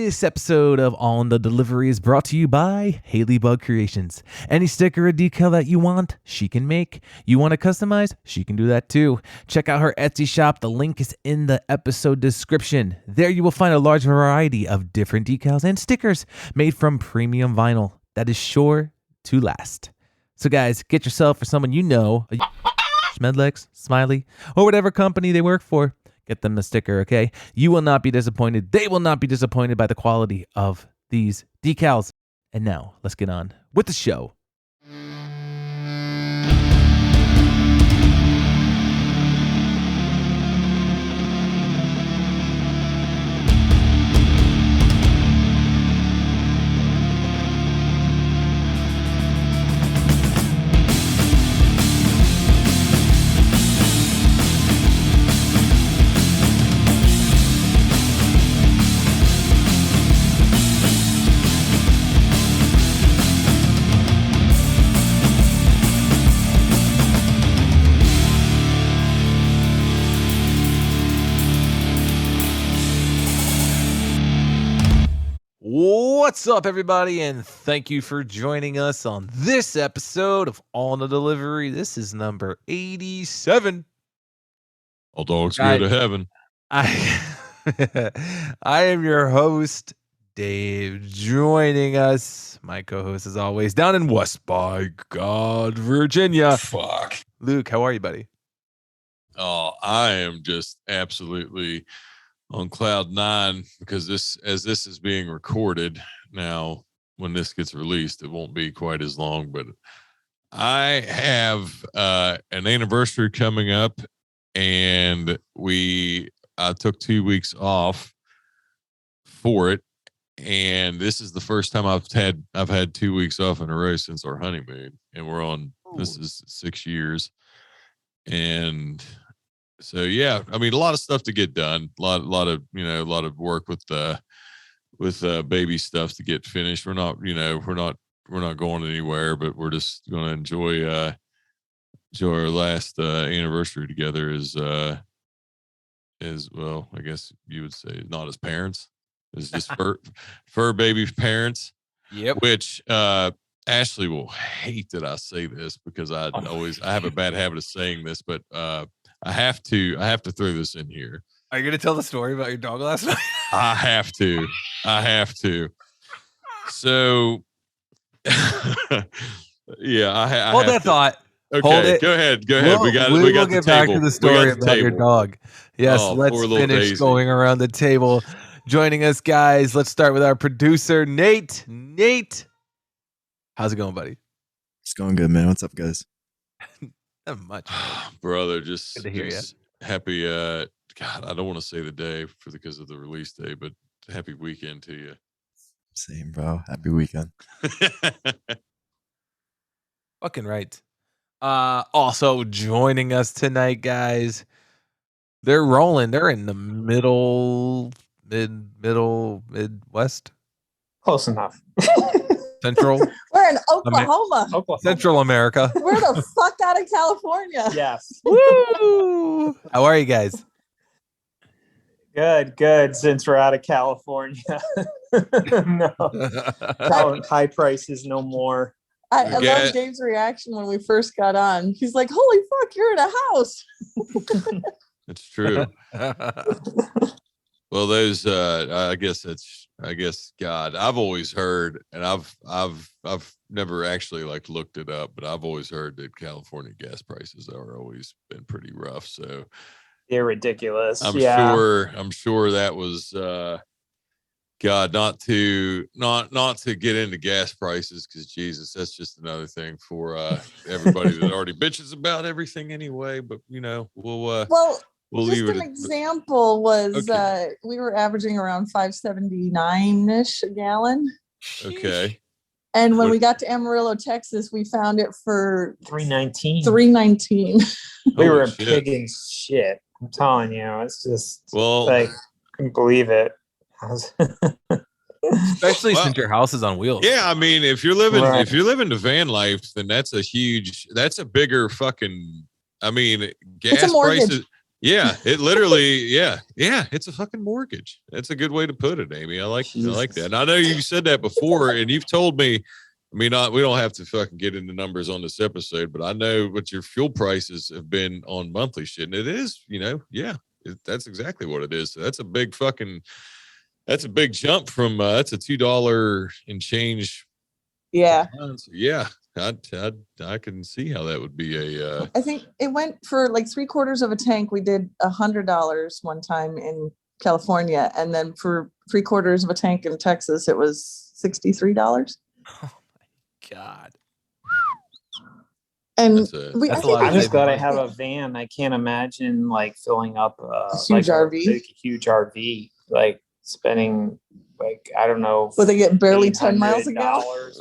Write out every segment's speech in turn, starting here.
This episode of On the Delivery is brought to you by Haley Bug Creations. Any sticker or decal that you want, she can make. You want to customize? She can do that too. Check out her Etsy shop. The link is in the episode description. There you will find a large variety of different decals and stickers made from premium vinyl that is sure to last. So guys, get yourself or someone you know, a Schmedlex, Smiley, or whatever company they work for. Get them the sticker, okay? You will not be disappointed. They will not be disappointed by the quality of these decals. And now, let's get on with the show. What's up, everybody, and thank you for joining us on this episode of On the Delivery. This is number 87. All dogs go to heaven. I am your host, Dave. Joining us, my co-host, as always, down in West by God, Virginia. Fuck. Luke, how are you, buddy? Oh, I am just absolutely on cloud nine because this is being recorded now. When this gets released, it won't be quite as long, but I have an anniversary coming up, and I took 2 weeks off for it, and this is the first time I've had 2 weeks off in a row since our honeymoon, and we're on this is 6 years. And so, yeah, I mean, a lot of stuff to get done, a lot of work with baby stuff to get finished. We're not going anywhere, but we're just going to enjoy our last anniversary together as well, I guess you would say, not as parents, as just fur baby parents. Yep. Which Ashley will hate that I say this because I have a bad habit of saying this, but I have to throw this in here. Are you going to tell the story about your dog last night? I have to. So, yeah, Hold that thought. Okay, go ahead. We got we'll the get table. back to the story about your dog. Yes, let's finish Daisy. Going around the table. Joining us, guys. Let's start with our producer, Nate. Nate, how's it going, buddy? It's going good, man. What's up, guys? Not much, brother. Just good to hear you. Happy. God, I don't want to say the day because of the release day, but happy weekend to you. Same, bro. Happy weekend. Fucking right. Also joining us tonight, guys. They're rolling. They're in the Midwest. Close enough. Central. We're in Oklahoma. Central America. We're the fuck out of California. Yes. Woo! How are you guys? Good. Since we're out of California. No. High prices no more. I love Dave's reaction when we first got on. He's like, holy fuck, you're in a house. It's true. Well, those I guess God, I've always heard, and I've never actually looked it up, but I've always heard that California gas prices are always been pretty rough. So they're ridiculous. I'm sure that was God, not to get into gas prices, because Jesus, that's just another thing for everybody that already bitches about everything anyway. But we'll leave it. An example was we were averaging around $5.79-ish a gallon. Okay. And when we got to Amarillo, Texas, we found it for $3.19. We were pigging shit. I'm telling you, it's just I couldn't believe it. Especially since your house is on wheels. Yeah, I mean, if you're living the van life, then that's a bigger fucking. I mean, gas prices. Yeah, it literally, yeah, it's a fucking mortgage. That's a good way to put it, Amy. I like that. And I know you said that before, and you've told me. I mean, we don't have to fucking get into numbers on this episode, but I know what your fuel prices have been on monthly shit, and it is, that's exactly what it is. So that's a big jump from that's a $2 and change. Yeah. So yeah. I can see how that would be a. I think it went for like 3/4 of a tank. We did $100 one time in California, and then for 3/4 of a tank in Texas, it was $63. Oh my God! And I'm just glad I have a van. I can't imagine like filling up a huge RV. A huge RV, like spending like I don't know. But they get barely 10 miles a gallon.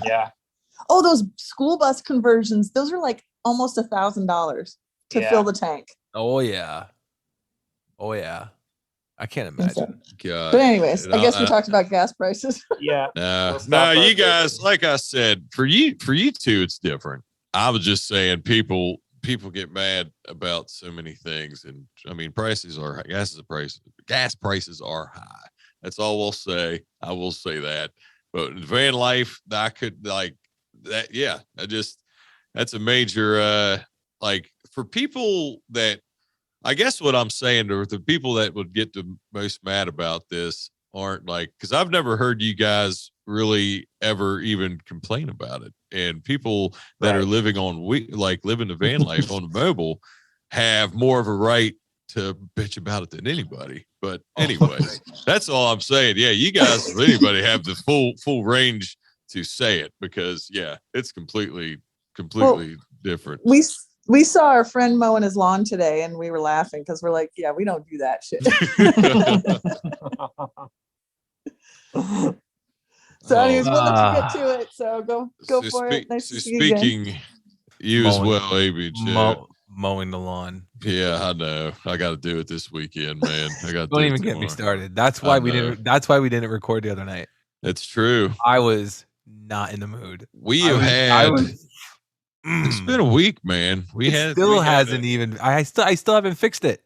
Yeah. Oh, those school bus conversions, those are like almost $1,000 to fill the tank. Oh yeah. I can't imagine. God. But anyways, I guess we talked about gas prices. Yeah. No, you guys, like I said, for you two, it's different. I was just saying people get mad about so many things. And I mean, gas prices are high. That's all we'll say. I will say that. But van life, I could like, that that's a major like for people that I guess what I'm saying or the people that would get the most mad about this aren't like because I've never heard you guys really ever even complain about it, and people that are living living the van life on the mobile have more of a right to bitch about it than anybody. But anyways, that's all I'm saying. Yeah, you guys, if anybody, have the full range to say it because it's completely different. We saw our friend mowing his lawn today and we were laughing because we're like, we don't do that shit. So anyways, we'll let you get to it. So go for it. Nice to see you again. You as well, AB. Mowing the lawn. Yeah, I know. I got to do it this weekend, man. I got. Don't even get me started. That's why we didn't record the other night. That's true. I was not in the mood. It's been a week, man. I still haven't fixed it.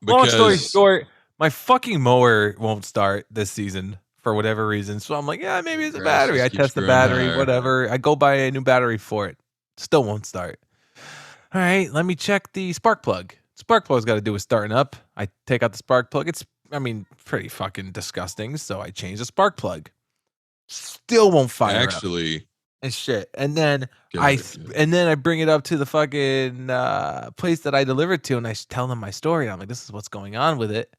Long story short, my fucking mower won't start this season for whatever reason. So I'm like, maybe it's a battery. I test the battery, whatever. I go buy a new battery for it. Still won't start. All right, let me check the spark plug. Spark plug's got to do with starting up. I take out the spark plug. It's pretty fucking disgusting. So I change the spark plug. Still won't fire up. And shit. And then I bring it up to the fucking place that I delivered to, and I tell him my story. I'm like, this is what's going on with it.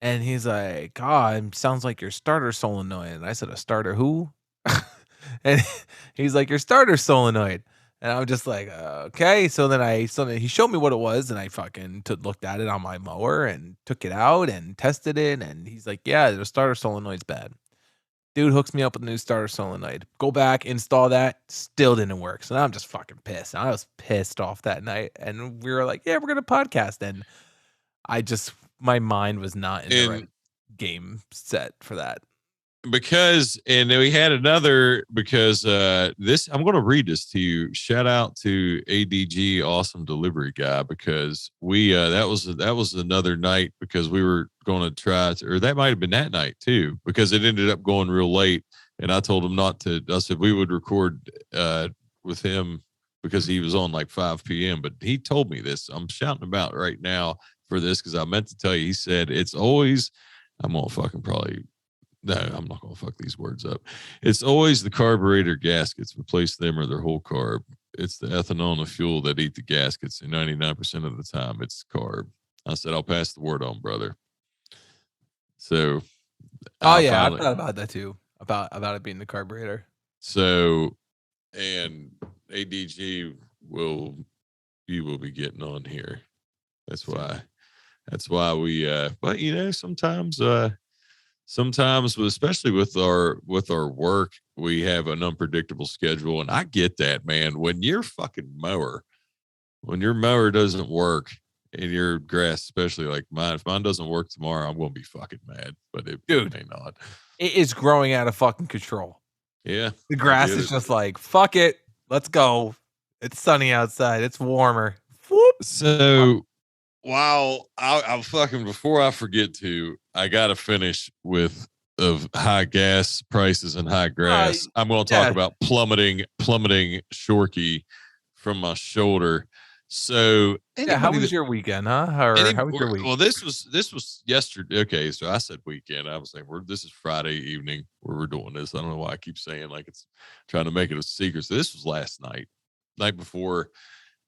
And he's like, it sounds like your starter solenoid. And I said, a starter who? And he's like, your starter solenoid. And I'm just like, okay. So then he showed me what it was, and I fucking looked at it on my mower and took it out and tested it. And he's like, yeah, the starter solenoid's bad. Dude hooks me up with a new starter solenoid. Go back, install that. Still didn't work. So now I'm just fucking pissed. I was pissed off that night. And we were like, we're going to podcast. And my mind was not in the right game set for that. And then we had another I'm going to read this to you. Shout out to ADG, awesome delivery guy, because we that was another night because we were going to try or that might have been that night too, because it ended up going real late, and I told him not to. I said we would record with him because he was on like 5 p.m. But he told me this. I'm shouting about right now for this because I meant to tell you. He said it's always. I'm gonna fucking probably. No, I'm not going to fuck these words up. It's always the carburetor gaskets. Replace them or their whole carb. It's the ethanol and the fuel that eat the gaskets. And 99% of the time, it's carb. I said, I'll pass the word on, brother. So. I thought about that too. About it being the carburetor. So, and ADG you will be getting on here. That's why we, but sometimes, especially with our work, we have an unpredictable schedule, and I get that, man. When your mower doesn't work, and your grass, especially like mine, if mine doesn't work tomorrow, I'm going to be fucking mad. But it may not. It is growing out of fucking control. Yeah, the grass is just like fuck it, let's go. It's sunny outside. It's warmer. Whoop. So Wow, I'll fucking before I forget to, I gotta finish with of high gas prices and high grass. I'm going to talk about plummeting Shorkey from my shoulder. So, how was your weekend, huh? How was your week? Well, this was yesterday. Okay, so I said weekend. I was saying this is Friday evening where we're doing this. I don't know why I keep saying like it's trying to make it a secret. So this was last night before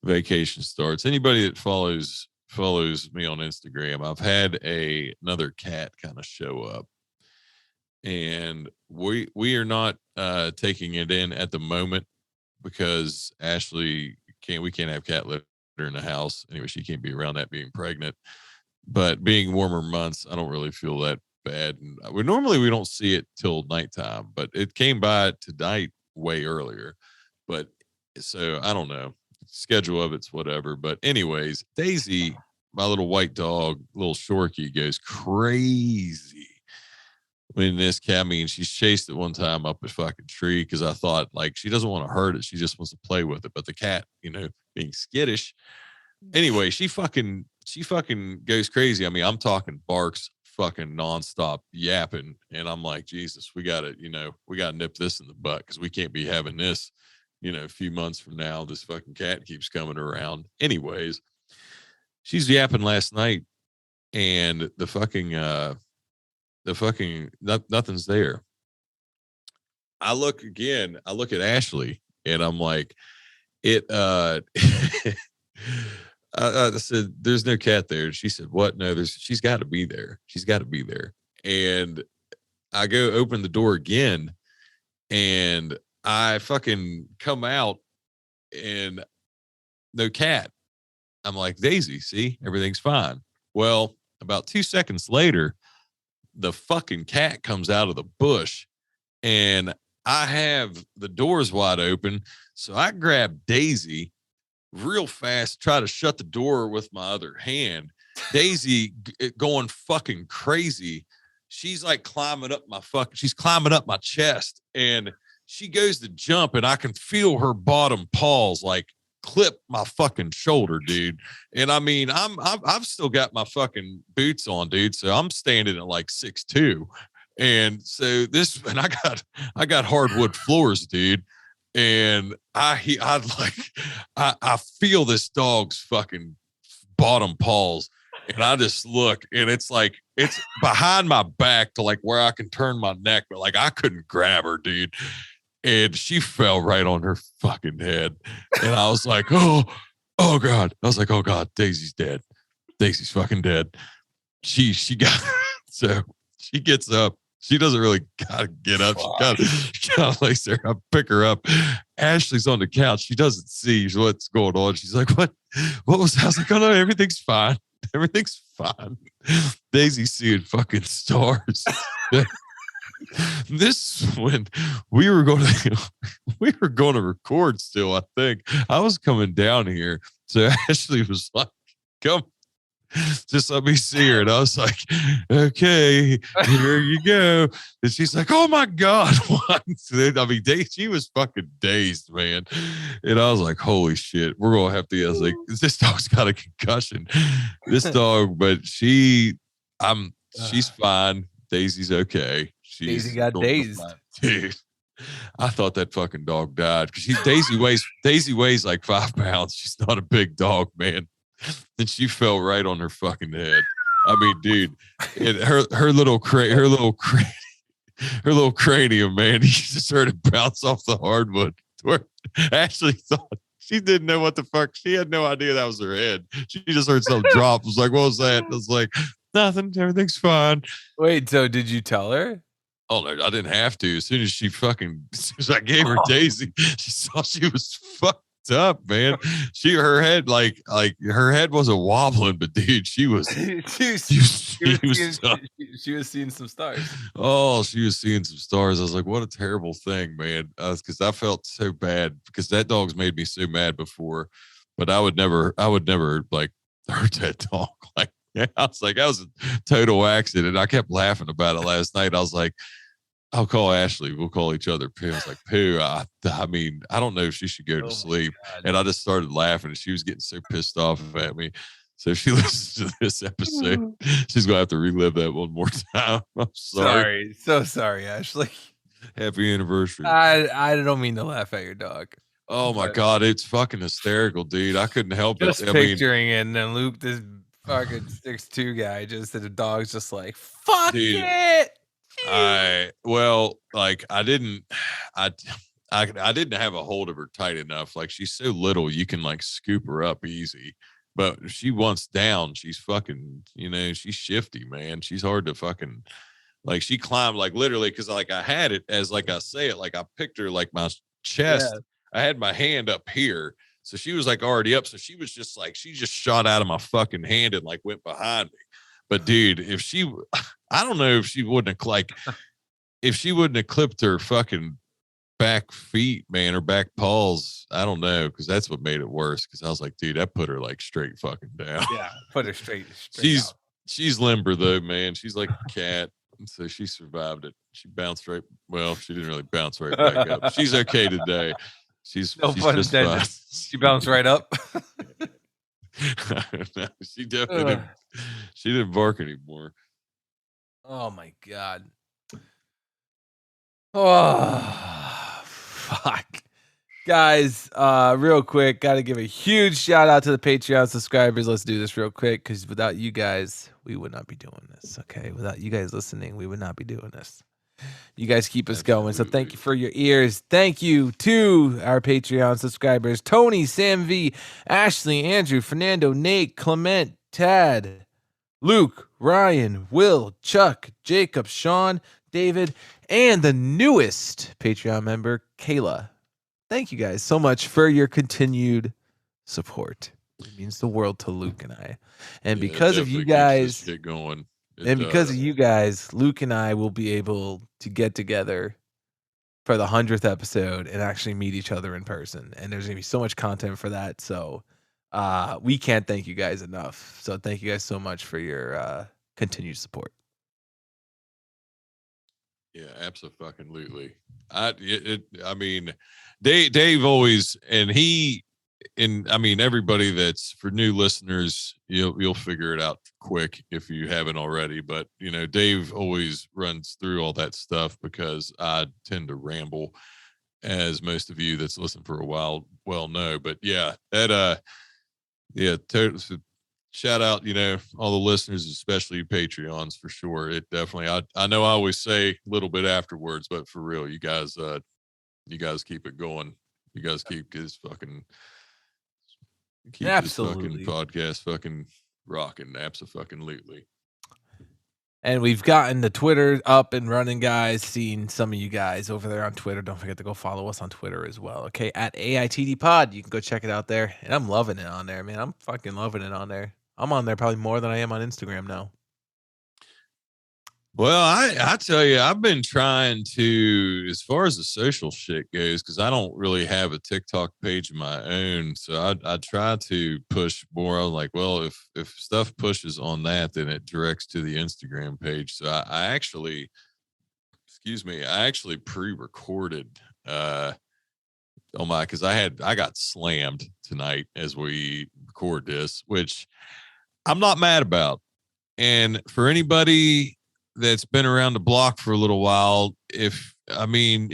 vacation starts. Anybody that follows me on Instagram, I've had another cat kind of show up, and we are not taking it in at the moment because Ashley we can't have cat litter in the house anyway. She can't be around that being pregnant, but being warmer months, I don't really feel that bad. And we don't see it till nighttime, but it came by tonight way earlier. But so I don't know, schedule of it's whatever. But anyways, Daisy, my little white dog, little Shorkey, goes crazy when this cat, she's chased it one time up a fucking tree because I thought like she doesn't want to hurt it, she just wants to play with it. But the cat, being skittish, anyway, she fucking goes crazy. I'm talking barks fucking nonstop, yapping, and I'm like, Jesus, we gotta nip this in the butt because we can't be having this. A few months from now, this fucking cat keeps coming around. Anyways, she's yapping last night, and nothing's there. I look at Ashley, and I'm like, I said, there's no cat there. She said, what? No, she's got to be there. She's got to be there. And I go open the door again, and I fucking come out, and no cat. I'm like, Daisy, see, everything's fine. Well, about 2 seconds later, the fucking cat comes out of the bush, and I have the doors wide open. So I grab Daisy real fast, try to shut the door with my other hand. Daisy going fucking crazy. She's like climbing up my chest, and she goes to jump, and I can feel her bottom paws like clip my fucking shoulder, dude. And I've still got my fucking boots on, dude. So I'm standing at like 6'2". And so I got hardwood floors, dude. And I feel this dog's fucking bottom paws, and I just look, and it's like it's behind my back to like where I can turn my neck, but like I couldn't grab her, dude. And she fell right on her fucking head, and I was like, oh God. I was like, oh God, Daisy's dead. Daisy's fucking dead. She got so she gets up. She doesn't really gotta get up. She kind of lays there. I pick her up. Ashley's on the couch. She doesn't see what's going on. She's like, what was that? I was like, oh no, everything's fine. Everything's fine. Daisy's seeing fucking stars. This when we were going to record still, I think. I was coming down here. So Ashley was like, come, just let me see her. And I was like, okay, here you go. And she's like, oh my God. What? She was fucking dazed, man. And I was like, holy shit, we're going to have to, I was like, this dog's got a concussion. This dog, but she's fine. Daisy's okay. Daisy got dazed. Dude, I thought that fucking dog died because Daisy weighs like 5 pounds. She's not a big dog, man. And she fell right on her fucking head. Dude, her little cranium, man. You just heard it bounce off the hardwood. Where Ashley thought she didn't know what the fuck. She had no idea that was her head. She just heard something drop. I was like, what was that? I was like, nothing. Everything's fine. Wait, so did you tell her? Oh no, I didn't have to. As soon as I gave her Daisy, she saw she was fucked up, man. Her head her head wasn't wobbling, but dude, she was seeing some stars. Oh, she was seeing some stars. I was like, what a terrible thing, man. Because I felt so bad because that dog's made me so mad before, but I would never like hurt that dog. Like, yeah, I was like, that was a total accident. I kept laughing about it last night. I was like, I'll call Ashley. We'll call each other Pooh. I was like, Pooh, I don't know if she should go to sleep. God. And I just started laughing, and she was getting so pissed off at me. So if she listens to this episode, she's gonna have to relive that one more time. I'm sorry. So sorry, Ashley. Happy anniversary. I don't mean to laugh at your dog. Oh my God, it's fucking hysterical, dude. I couldn't help it. Just picturing it, and then Luke, this fucking 6'2" guy, just the dog's just like, fuck dude, it. I didn't have a hold of her tight enough. Like, she's so little, you can like scoop her up easy. But if she wants down, she's fucking, she's shifty, man. She's hard to fucking, like, she climbed, like, literally, because like I had it as, like, I say it, like I picked her like my chest. Yeah. I had my hand up here. So she was like already up. So she was just like, she just shot out of my fucking hand and like went behind me. But dude, I don't know if she wouldn't have clipped her fucking back feet, man, or back paws. I don't know, because that's what made it worse. Because I was like, dude, that put her like straight fucking down. Yeah, put her straight she's limber though, man. She's like a cat, so she survived it. She bounced right. Well, she didn't really bounce right back up. She's okay today. She's just fine. She bounced right up. No, she definitely didn't. She didn't bark anymore. Oh my God. Oh, fuck. Guys, real quick, got to give a huge shout out to the Patreon subscribers. Let's do this real quick, because without you guys, we would not be doing this, okay? Without you guys listening, we would not be doing this. You guys keep us going, so thank you for your ears. Thank you to our Patreon subscribers: Tony, Sam V, Ashley, Andrew, Fernando, Nate, Clement, Tad, Luke, Ryan, Will, Chuck, Jacob, Sean, David, and the newest Patreon member, Kayla. Thank you guys so much for your continued support. It means the world to Luke and I. And because of you guys, because of you guys, Luke and I will be able to get together for the 100th episode and actually meet each other in person. And there's going to be so much content for that. So we can't thank you guys enough. So thank you guys so much for your continued support. Yeah, absolutely. I mean, Dave always, and I mean, everybody that's, for new listeners, you'll figure it out quick if you haven't already. But Dave always runs through all that stuff, because I tend to ramble, as most of you that's listened for a while well know. But yeah, shout out, all the listeners, especially Patreons, for sure. It definitely, I know I always say a little bit afterwards, but for real, you guys keep it going. You guys keep this fucking podcast fucking rocking. Absolutely. And we've gotten the Twitter up and running, guys. Seen some of you guys over there on Twitter. Don't forget to go follow us on Twitter as well. Okay, at AITD Pod. You can go check it out there. And I'm loving it on there, man. I'm fucking loving it on there. I'm on there probably more than I am on Instagram now. Well, I tell you, I've been trying to, as far as the social shit goes, because I don't really have a TikTok page of my own. So I try to push more. I'm like, well, if stuff pushes on that, then it directs to the Instagram page. So I actually pre-recorded on my, because I got slammed tonight as we record this, which I'm not mad about. And for anybody that's been around the block for a little while, it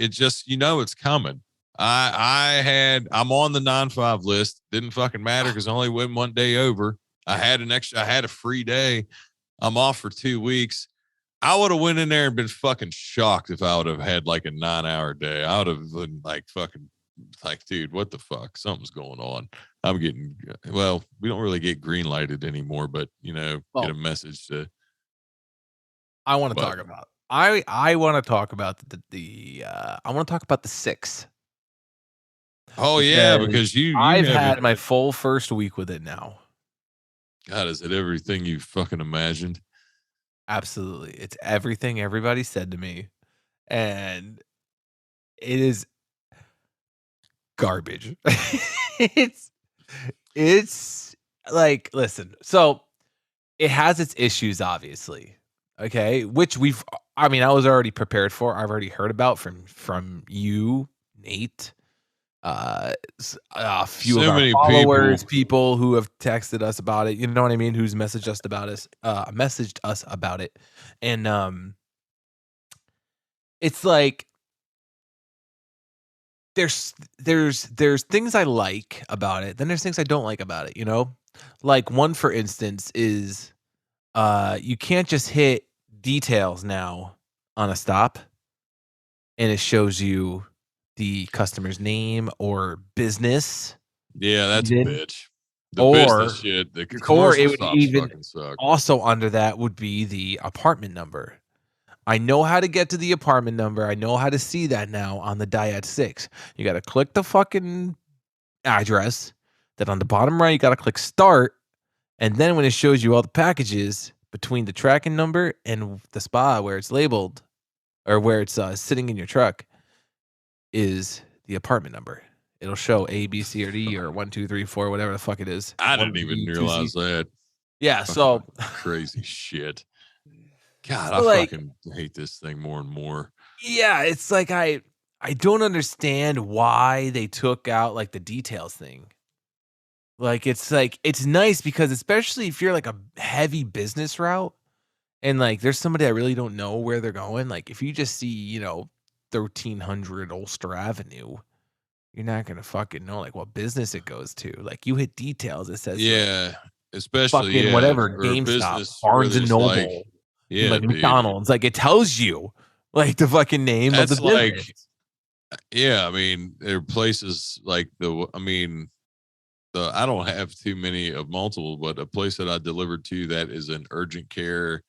just, it's coming. I'm on the 9-5 list. Didn't fucking matter, because I only went one day over. I had a free day. I'm off for 2 weeks. I would have went in there and been fucking shocked if I would have had like a 9-hour day. I would have been like, fucking, like, dude, what the fuck? Something's going on. I'm getting, well, we don't really get green lighted anymore, but get a message to. I want to talk about. I want to talk about I want to talk about the 6. Oh yeah, because I've had my full first week with it now. God, is it everything you fucking imagined? Absolutely, it's everything everybody said to me, and it is garbage. it's like, listen, so it has its issues, obviously. Okay, which I was already prepared for. I've already heard about from you, Nate, a few So of our many followers, people who have texted us about it. You know what I mean? Who's messaged us about it, and it's like there's things I like about it. Then there's things I don't like about it. You know, like one for instance is you can't just hit details now on a stop, and it shows you the customer's name or business. Yeah, that's a bitch. The Or business shit, the or commercial it would stops even fucking suck. also under that would be the apartment number. I know how to get to the apartment number. I know how to see that now on the Dyad 6. You got to click the fucking address. Then on the bottom right, you got to click start. And then when it shows you all the packages between the tracking number and the spot where it's labeled or where it's sitting in your truck is the apartment number. It'll show A, B, C, or D, or 1, 2, 3, 4, whatever the fuck it is. I didn't even realize that. Yeah, so crazy shit. God, so I fucking hate this thing more and more. Yeah, it's like I don't understand why they took out like the details thing. Like it's nice because especially if you're like a heavy business route and like there's somebody I really don't know where they're going. Like if you just see, 1300 Ulster Avenue, you're not gonna fucking know like what business it goes to. Like you hit details, it says especially fucking whatever GameStop, Barnes and Noble, like McDonald's. Like it tells you like the fucking name of the business. I mean, there are places like I don't have too many of multiple, but a place that I delivered to that is an urgent care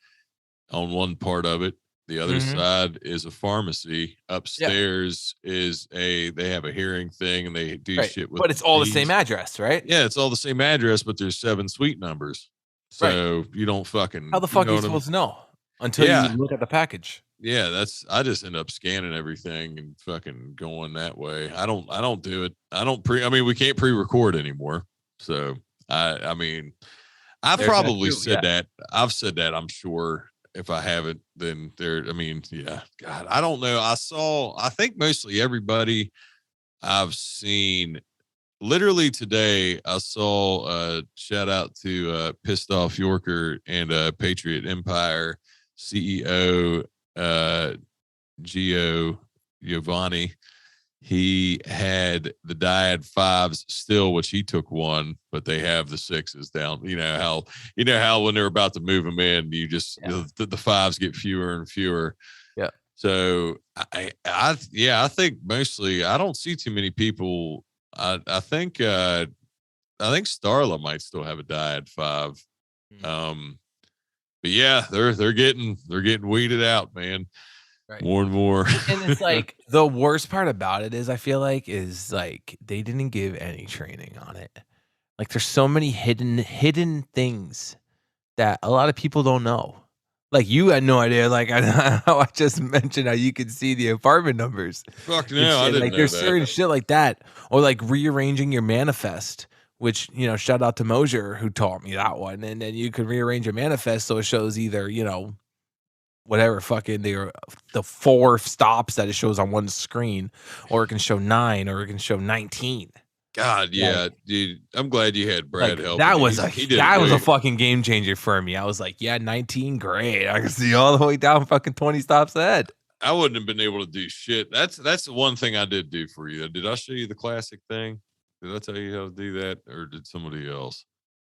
on one part of it. The other side is a pharmacy. Upstairs is they have a hearing thing and they do shit with. But it's all the same address, right? Yeah, it's all the same address, but there's 7 suite numbers. So you don't fucking. How the fuck are you supposed to know until you look at the package? Yeah, I just end up scanning everything and fucking going that way. I don't do it. We can't pre-record anymore. So I've probably said that. I've said that, I'm sure. If I haven't, then God, I don't know. I think mostly everybody I've seen literally today, I saw a shout out to Pissed Off Yorker and Patriot Empire CEO, Gio Giovanni. He had the Dyad 5s still, which he took one, but they have the 6s down. You know how when they're about to move them in, you just the 5s get fewer and fewer. Yeah. So I think mostly I don't see too many people. I think Starla might still have a Dyad 5. But yeah, they're getting weeded out, man. Right. More and more. And it's like the worst part about it is I feel like is like they didn't give any training on it. Like there's so many hidden things that a lot of people don't know. Like you had no idea. Like how I just mentioned how you could see the apartment numbers. Fuck no, I didn't know there's that. certain shit like that, or like rearranging your manifest. Which shout out to Mosier who taught me that one. And then you could rearrange your manifest so it shows either whatever fucking the 4 stops that it shows on one screen, or it can show 9, or it can show 19. God, yeah, dude. I'm glad you had Brad help. That was a fucking game changer for me. I was like, 19, great. I can see all the way down fucking 20 stops ahead. I wouldn't have been able to do shit. That's the one thing I did do for you. Did I show you the classic thing? Did I tell you how to do that, or did somebody else?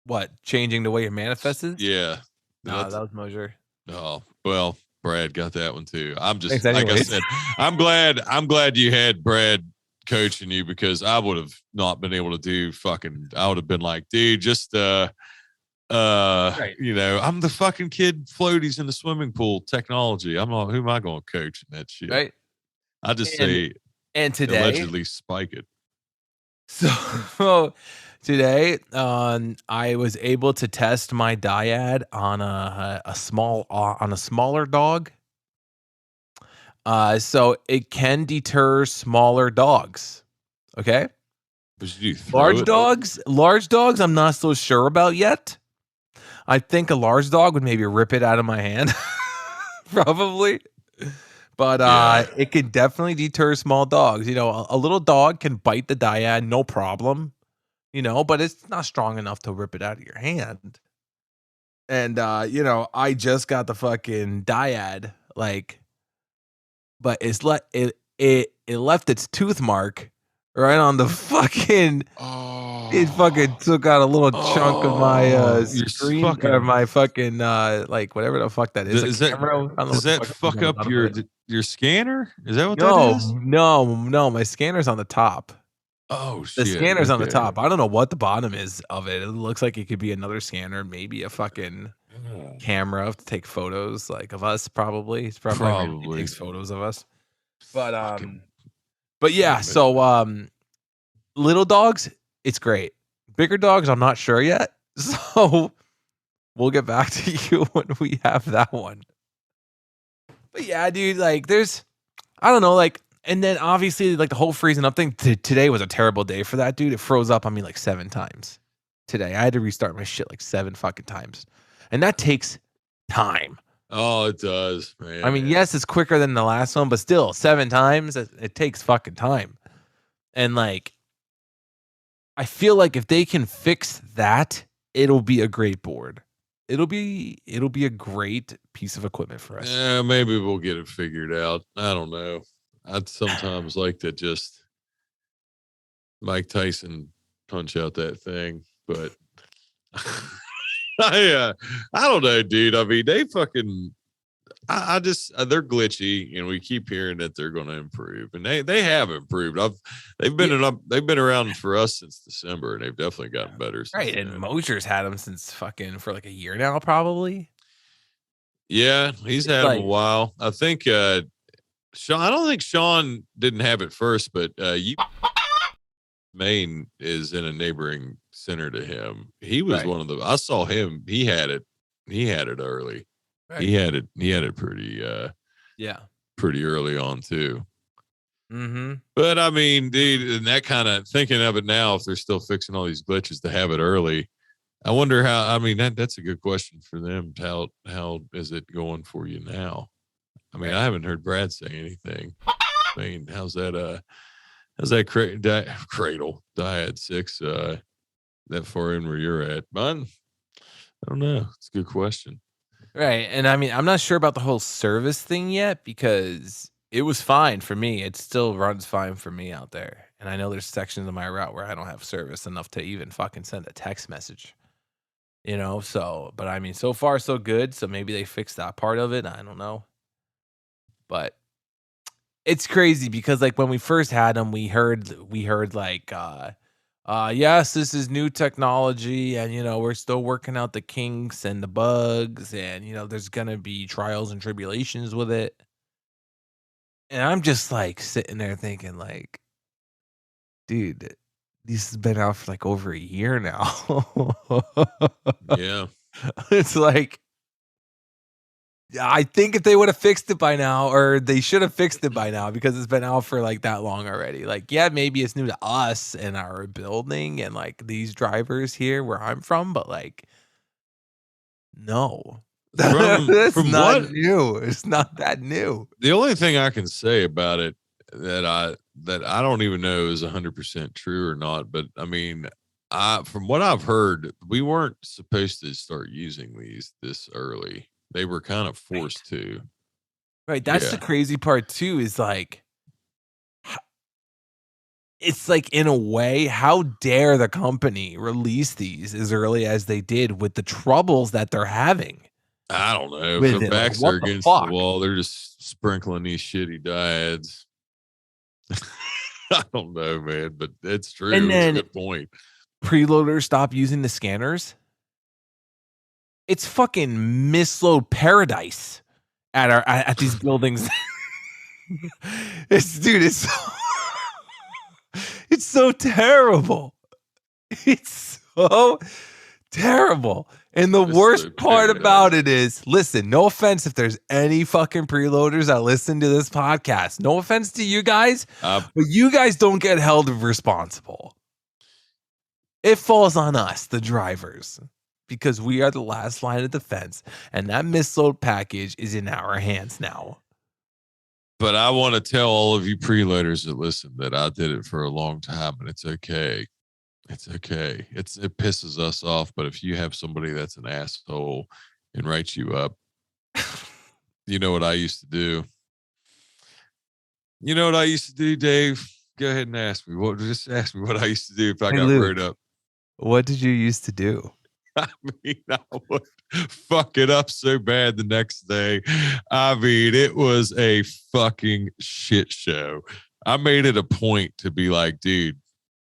What, changing the way your manifest is? Yeah. No, that was Mosier. Oh, well, Brad got that one too. I'm just like I said, I'm glad you had Brad coaching you, because I would have not been able to do I would have been like, dude, just I'm the fucking kid floaties in the swimming pool technology. Who am I going to coach in that shit? Right. I just say and today allegedly spike it. So today, I was able to test my Dyad on a smaller dog. So it can deter smaller dogs. Okay. Large dogs, I'm not so sure about yet. I think a large dog would maybe rip it out of my hand, probably. But it can definitely deter small dogs. You know, a little dog can bite the dyad, no problem. You know, but it's not strong enough to rip it out of your hand. And you know, I just got the fucking dyad, like, but it left its tooth mark right on the fucking. It fucking took out a little chunk of my screen or my fucking like whatever the fuck that is. Does that fuck up your scanner? Is that what that is? No. My scanner's on the top. Oh shit! The scanner's on the top. I don't know what the bottom is of it. It looks like it could be another scanner, maybe a fucking camera to take photos, like of us. Probably it's probably takes photos of us. But yeah. So little dogs, it's great. Bigger dogs, I'm not sure yet. So we'll get back to you when we have that one. But yeah, dude, like I don't know, like, and then obviously like the whole freezing up thing. Today was a terrible day for that, dude. It froze up on me like 7 times today. I had to restart my shit like 7 fucking times. And that takes time. Oh, it does, man. I mean, yes, it's quicker than the last one, but still 7 times, it takes fucking time. And like, I feel like if they can fix that, it'll be a great board. It'll be a great piece of equipment for us. Yeah, maybe we'll get it figured out. I don't know. I'd sometimes like to just Mike Tyson punch out that thing, but I don't know, dude. I mean, they fucking. I just they're glitchy, and we keep hearing that they're going to improve, and they have improved. They've been around for us since December, and they've definitely gotten better. Right, and Mosier's had them since fucking for like a year now, probably. Yeah, he's had them a while. I think Sean. I don't think Sean didn't have it first, but Maine is in a neighboring center to him. He was one of the. I saw him. He had it. He had it early. Right. He had it pretty pretty early on too. Mm-hmm. But I mean, dude, and that kind of thinking of it now, if they're still fixing all these glitches to have it early, I wonder how. I mean, that's a good question for them. How is it going for you now? I mean, I haven't heard Brad say anything. I mean, how's that cradle dyad 6 that far in where you're at, bud? I don't know. It's a good question. Right. And I mean, I'm not sure about the whole service thing yet because it was fine for me. It still runs fine for me out there. And I know there's sections of my route where I don't have service enough to even fucking send a text message. You know, so, but I mean, so far so good. So maybe they fixed that part of it. I don't know. But it's crazy because like when we first had them, we heard like, yes, this is new technology, and you know we're still working out the kinks and the bugs, and you know there's gonna be trials and tribulations with it. And I'm just like sitting there thinking, like, dude, this has been out for like over a year now. Yeah, it's like, I think if they would have fixed it by now, or they should have fixed it by now because it's been out for like that long already. Like, yeah, maybe it's new to us and our building and like these drivers here where I'm from, but like, no, that's not new. It's not that new. The only thing I can say about it that I don't even know is 100% true or not, but I mean, from what I've heard, we weren't supposed to start using these this early. They were kind of forced to. Right. That's the crazy part too, is like, it's like in a way, how dare the company release these as early as they did with the troubles that they're having? I don't know. If their backs are against the wall, they're just sprinkling these shitty dyads. I don't know, man, but it's true. And then it's a good point. Preloaders stop using the scanners. It's fucking misload paradise at these buildings. It's so terrible. It's so terrible. And the worst part about it is, listen, no offense if there's any fucking preloaders that listen to this podcast. No offense to you guys, but you guys don't get held responsible. It falls on us, the drivers, because we are the last line of defense, and that misload package is in our hands now. But I want to tell all of you preloaders that listen that I did it for a long time, and it's okay. It's okay. It pisses us off, but if you have somebody that's an asshole and writes you up, you know what I used to do. You know what I used to do, Dave? Go ahead and ask me. Just ask me what I used to do if I got wrote up. What did you used to do? I mean, I would fuck it up so bad the next day. I mean, it was a fucking shit show. I made it a point to be like, dude,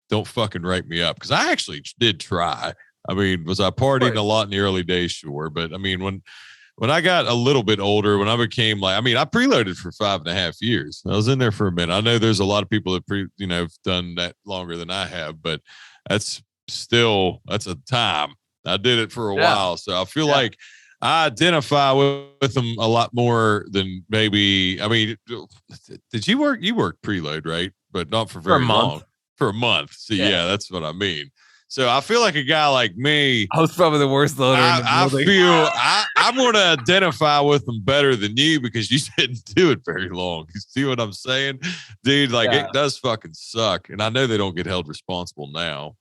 don't fucking write me up. Because I actually did try. I mean, was I partying a lot in the early days? Sure. But I mean, when I got a little bit older, when I became like, I mean, I preloaded for 5.5 years. I was in there for a minute. I know there's a lot of people that have done that longer than I have, but that's a time. I did it for a while. So I feel like I identify with them a lot more than maybe, I mean, did you worked preload, right? But not for very long. For a month. So yeah, that's what I mean. So I feel like a guy like me, I was probably the worst loader in the building. I'm going to identify with them better than you because you didn't do it very long. You see what I'm saying? Dude, like it does fucking suck. And I know they don't get held responsible now.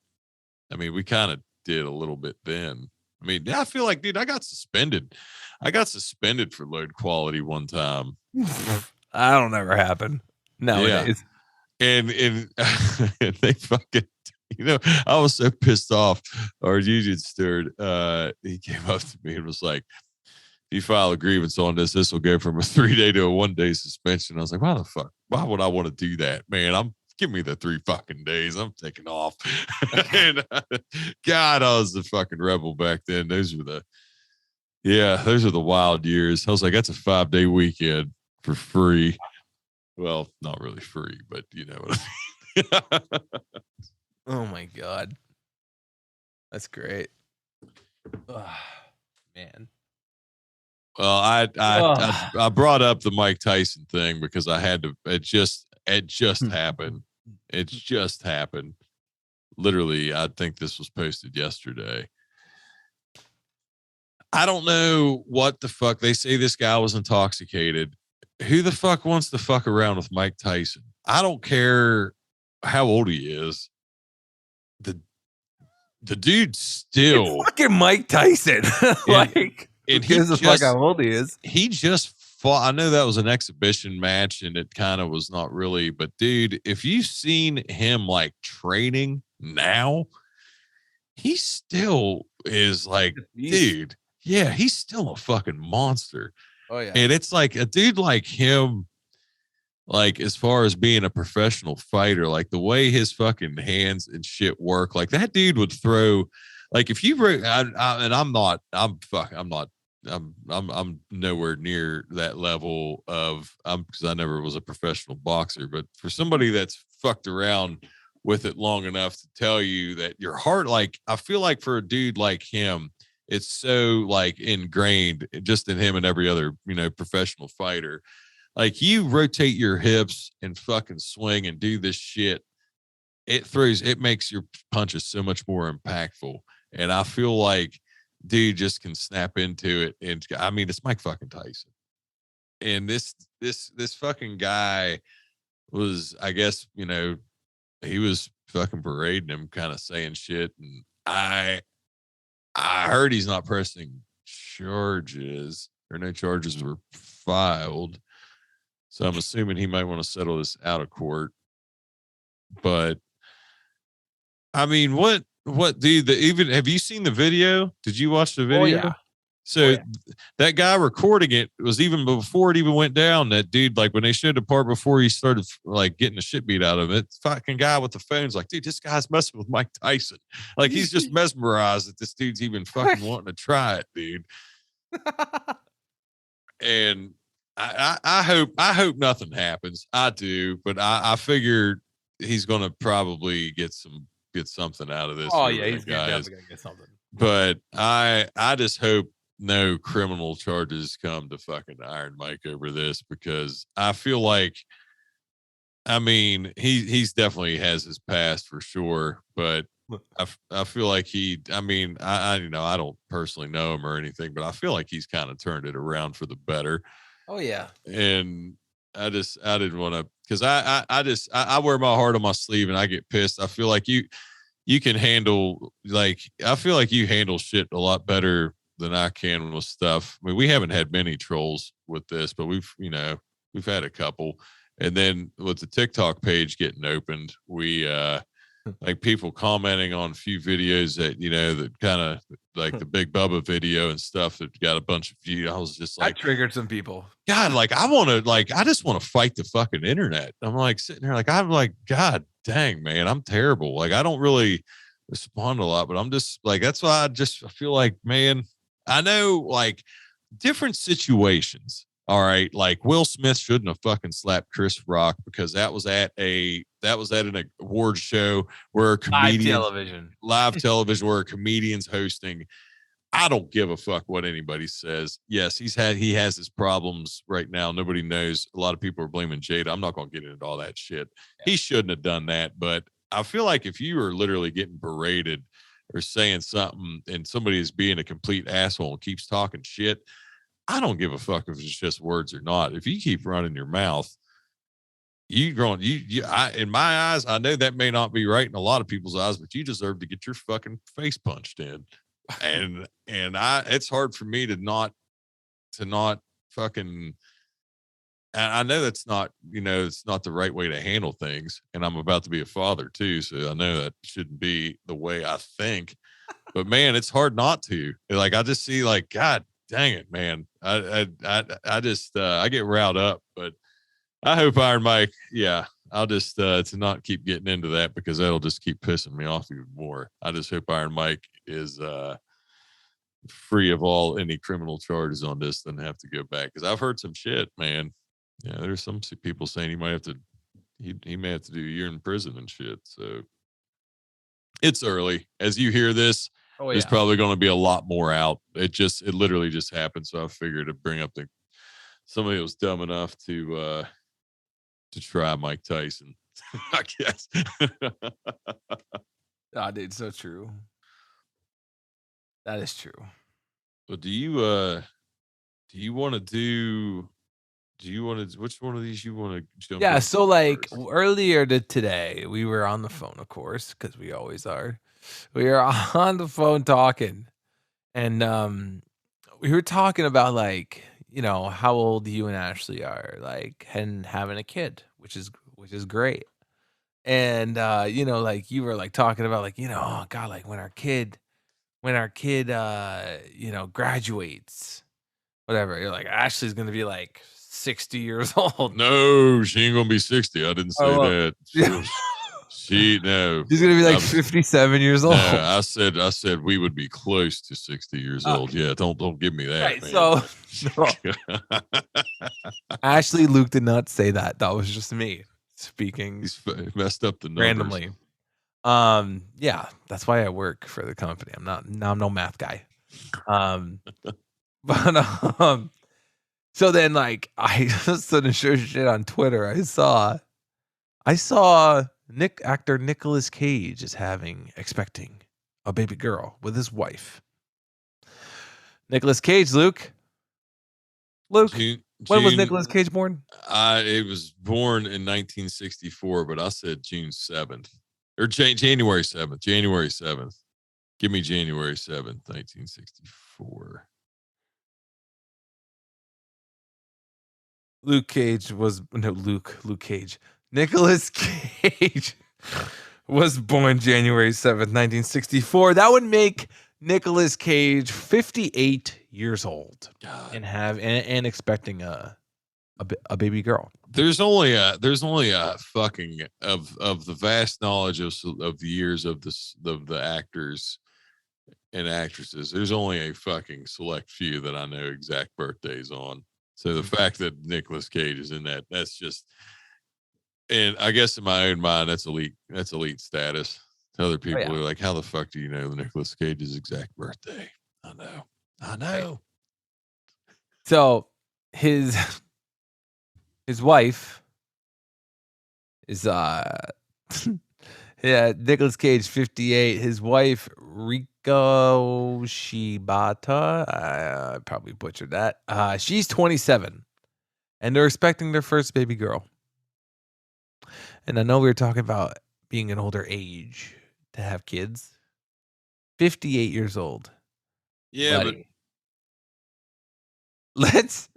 I mean, we kind of did a little bit then. I mean, I feel like, dude, I got suspended for load quality one time. I don't ever happen nowadays. Yeah. And they fucking, I was so pissed off. Our union steward, he came up to me and was like, if you file a grievance on this will go from a 3-day to a 1-day suspension. I was like, why the fuck? Why would I want to do that, man? Give me the 3 fucking days. I'm taking off. And God, I was the fucking rebel back then. Those are the wild years. I was like, that's a 5-day weekend for free. Well, not really free, but you know what I mean. Oh my God. That's great. Oh, man. Well, I brought up the Mike Tyson thing because I had to. It just happened. It just happened. Literally, I think this was posted yesterday. I don't know what the fuck. They say this guy was intoxicated. Who the fuck wants to fuck around with Mike Tyson? I don't care how old he is. The dude still it's fucking Mike Tyson. Who gives a fuck how old he is? He just fought. I know that was an exhibition match and it kind of was not really, but dude, if you've seen him like training now, he still is like, dude, yeah, he's still a fucking monster. Oh yeah. And it's like a dude like him, like as far as being a professional fighter, like the way his fucking hands and shit work, like that dude would throw, like if you were, I'm nowhere near that level of, because I never was a professional boxer, but for somebody that's fucked around with it long enough to tell you that your heart, like I feel like for a dude like him, it's so like ingrained just in him and every other, professional fighter. Like you rotate your hips and fucking swing and do this shit. It makes your punches so much more impactful. And I feel like dude just can snap into it. And I mean, it's Mike fucking Tyson. And this fucking guy was, I guess, he was fucking parading him, kind of saying shit. And I heard he's not pressing charges, or no charges were filed. So I'm assuming he might want to settle this out of court. But I mean, what dude, have you seen the video? Did you watch the video? Oh, yeah. So that guy recording it was even before it even went down. That dude, like when they showed the part before he started like getting the shit beat out of it, fucking guy with the phone's like, dude, this guy's messing with Mike Tyson. Like he's just mesmerized that this dude's even fucking wanting to try it, dude. And I hope nothing happens. I do, but I figure he's gonna probably get something out of this. Oh yeah, he's definitely gonna get something. But I just hope no criminal charges come to fucking Iron Mike over this, because I feel like, I mean, he's definitely has his past for sure, but I feel like I don't personally know him or anything, but I feel like he's kind of turned it around for the better. Oh yeah. And I didn't want to, because I wear my heart on my sleeve and I get pissed. I feel like you can handle, like, I feel like you handle shit a lot better than I can with stuff. I mean, we haven't had many trolls with this, but we've had a couple. And then with the TikTok page getting opened, we like people commenting on a few videos that, that kind of like the Big Bubba video and stuff that got a bunch of views. I was just like, that triggered some people. God, like I just want to fight the fucking internet. I'm like sitting there, like, I'm like, God dang, man, I'm terrible. Like, I don't really respond a lot, but I'm just like, that's why I feel like, man, I know like different situations. All right, like Will Smith shouldn't have fucking slapped Chris Rock because that was at an award show where a comedian live television where a comedian's hosting. I don't give a fuck what anybody says. Yes, he has his problems right now. Nobody knows. A lot of people are blaming Jada. I'm not going to get into all that shit. Yeah. He shouldn't have done that. But I feel like if you are literally getting berated or saying something and somebody is being a complete asshole and keeps talking shit, I don't give a fuck if it's just words or not. If you keep running your mouth, in my eyes, I know that may not be right in a lot of people's eyes, but you deserve to get your fucking face punched in. And it's hard for me to not fucking, and I know that's not, it's not the right way to handle things. And I'm about to be a father too. So I know that shouldn't be the way I think, but man, it's hard not to. Like, I just see like, God dang it, man. I just, I get riled up, but I hope Iron Mike, yeah, I'll just, to not keep getting into that because that'll just keep pissing me off even more. I just hope Iron Mike is, free of any criminal charges on this, then have to go back. Cause I've heard some shit, man. Yeah. There's some people saying he may have to do a year in prison and shit. So it's early. As you hear this, there's probably going to be a lot more out. It literally just happened. So I figured to bring up somebody was dumb enough to try Mike Tyson, I guess. Oh, dude, so true. That is true. But do you want to which one of these you want to jump? Yeah. So like earlier today, we were on the phone, of course, because we always are. We were on the phone talking, and we were talking about like, how old you and Ashley are, like, and having a kid, which is great. And like you were like talking about like, oh God, like when our kid graduates, whatever, you're like, Ashley's gonna be like 60 years old. No, she ain't gonna be 60. I didn't say that. She's gonna be like 57 years old. No, I said we would be close to 60 years old. Yeah, don't give me that. Right, man. So Ashley, Luke did not say that. That was just me speaking. He's messed up the numbers randomly. Yeah, that's why I work for the company. I'm no math guy. But so then like I suddenly showed shit on Twitter. I saw actor Nicolas Cage is expecting a baby girl with his wife. Nicolas Cage, Luke. When was Nicolas Cage born? It was born in 1964, but I said June 7th. Or January 7th. January 7th. Give me January 7th, 1964. Luke Cage. Nicolas Cage was born January 7th, 1964. That would make Nicolas Cage 58 years old. God. and expecting a baby girl. There's only a fucking of the vast knowledge of the years of the actors and actresses. There's only a fucking select few that I know exact birthdays on. So the fact that Nicolas Cage is in that's just, and I guess in my own mind, that's elite status. To other people are like, how the fuck do you know Nicolas Cage's exact birthday? I know. So his wife is Nicolas Cage 58. His wife Riko Shibata, I probably butchered that. She's 27. and they're expecting their first baby girl. And I know we were talking about being an older age to have kids. 58 years old. Yeah, buddy. Let's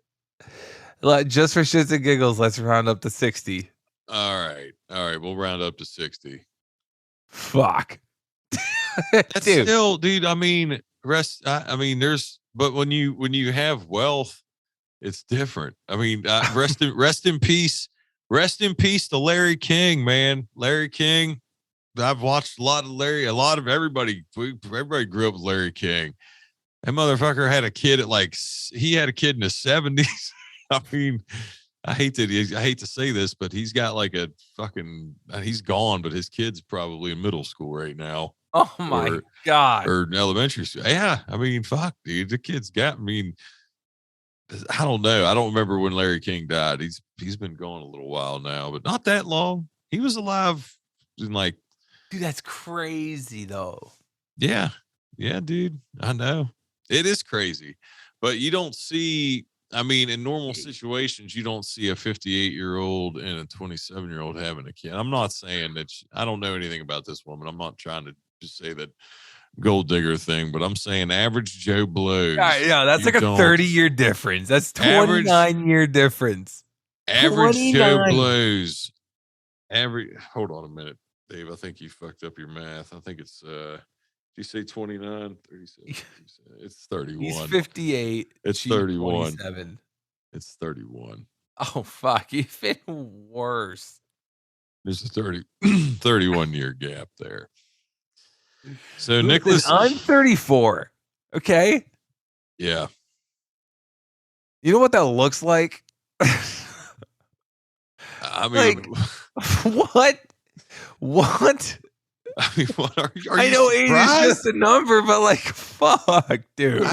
just for shits and giggles, let's round up to 60. All right. We'll round up to 60. Fuck. That's still, dude. I mean, but when you have wealth, it's different. I mean, rest in peace to Larry King, man. Larry King. I've watched a lot of everybody. Everybody grew up with Larry King. That motherfucker had a kid he had a kid in his 70s. I mean, I hate to say this, but he's got like a fucking, he's gone, but his kid's probably in middle school right now. Oh my God. Or in elementary school. Yeah. I mean, fuck, dude. The kid's I don't know. I don't remember when Larry King died. He's been gone a little while now, but not that long. He was alive in dude, that's crazy though. Yeah. Yeah, dude. I know. It is crazy. But you don't see, I mean, in normal situations, you don't see a 58-year-old and a 27-year-old having a kid. I'm not saying that I don't know anything about this woman. I'm not trying to just say that gold digger thing, but I'm saying average Joe blows. Yeah, that's like a 30-year difference. That's 29-year difference. Average 29. Joe blows. Hold on a minute, Dave. I think you fucked up your math. I think it's did you say 29? 37. It's 31. He's 58. It's 31. 27. It's 31. Oh fuck, even worse. There's a 31-year gap there. So Nicholas, I'm 34. Okay. Yeah. You know what that looks like? I mean, what? I mean, what are you? I know age is just a number, but fuck, dude.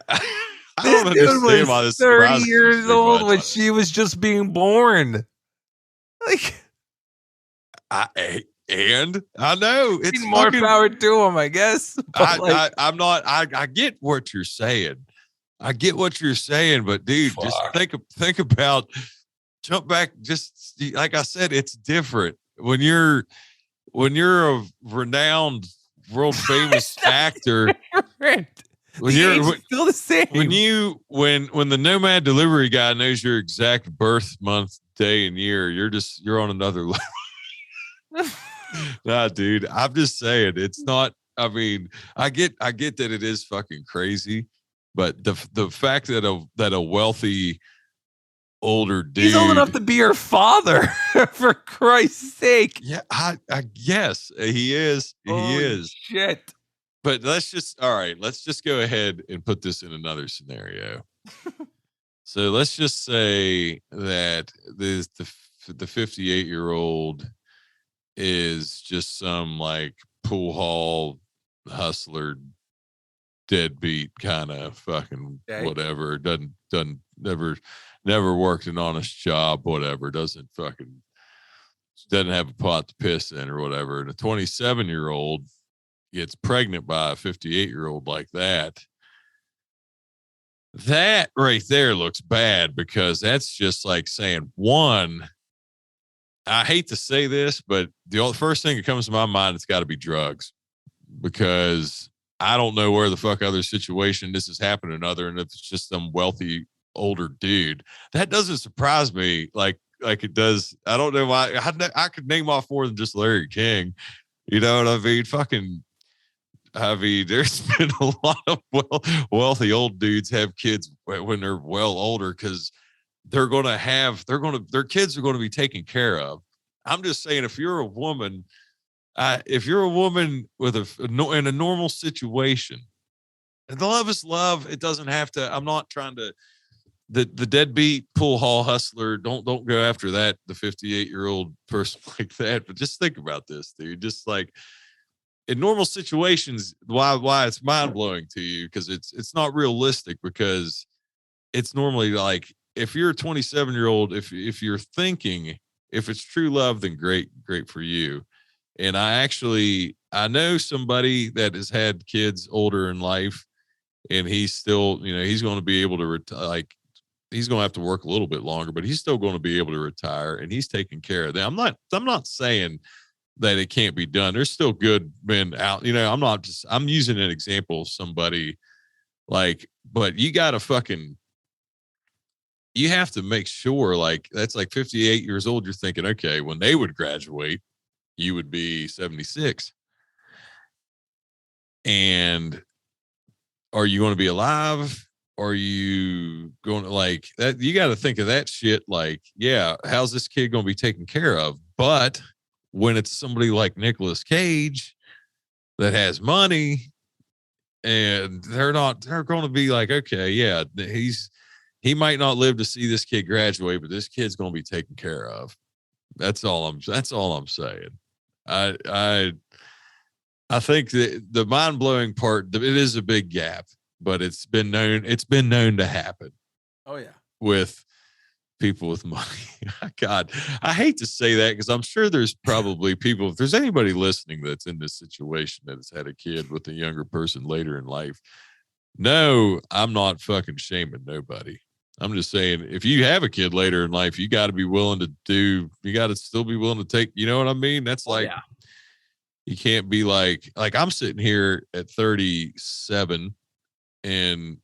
I don't understand why this 30 years old when she was just being born. And I know it's more power to him, I guess. I get what you're saying. But dude, fuck. Just think about, jump back. Just like I said, it's different when you're a renowned, world famous actor. When you're still the same. When the nomad delivery guy knows your exact birth month, day, and year, you're on another level. Nah, dude, I'm just saying it's not. I mean, I get that it is fucking crazy, but the fact that a wealthy older dude, he's old enough to be her father, for Christ's sake. Yeah, I guess he is. He is. Shit. But let's just go ahead and put this in another scenario. So let's just say that the 58-year-old is just some pool hall hustler, deadbeat kind of fucking whatever. Doesn't never worked an honest job, whatever. Doesn't have a pot to piss in or whatever. And a 27-year-old gets pregnant by a 58-year-old like that. That right there looks bad, because that's just like saying, one, I hate to say this, but the first thing that comes to my mind, it's got to be drugs, because I don't know where the fuck other situation this is happening other than if it's just some wealthy older dude. That doesn't surprise me like it does. I don't know why. I could name off more than just Larry King. You know what I mean? There's been a lot of wealthy old dudes have kids when they're well older, because their kids are going to be taken care of. I'm just saying, if you're a woman with in a normal situation, and the love is love, it doesn't have to. I'm not trying to. The deadbeat pool hall hustler, don't go after that. The 58-year-old person like that, but just think about this, dude. Just in normal situations, why it's mind blowing to you, because it's not realistic, because it's normally if you're a 27-year-old, if you're thinking if it's true love, then great for you. And I know somebody that has had kids older in life, and he's still, he's going to be able to he's going to have to work a little bit longer, but he's still going to be able to retire, and he's taking care of them. I'm not saying that it can't be done. There's still good men out. I'm using an example of somebody like, but you got to you have to make sure, like, that's like 58 years old. You're thinking, okay, when they would graduate, you would be 76. And are you going to be alive? Are you going to like that? You got to think of that shit. Like, yeah, how's this kid going to be taken care of? But when it's somebody like Nicolas Cage that has money, and they're going to be like, okay, yeah, he might not live to see this kid graduate, but this kid's going to be taken care of. That's all I'm saying. I think the mind-blowing part, it is a big gap, but it's been known to happen. Oh yeah. With people with money. God, I hate to say that, because I'm sure there's probably people, if there's anybody listening that's in this situation that has had a kid with a younger person later in life. No, I'm not fucking shaming nobody. I'm just saying, if you have a kid later in life, you got to be willing to you got to still be willing to take, you know what I mean? That's like, you can't be like I'm sitting here at 37 and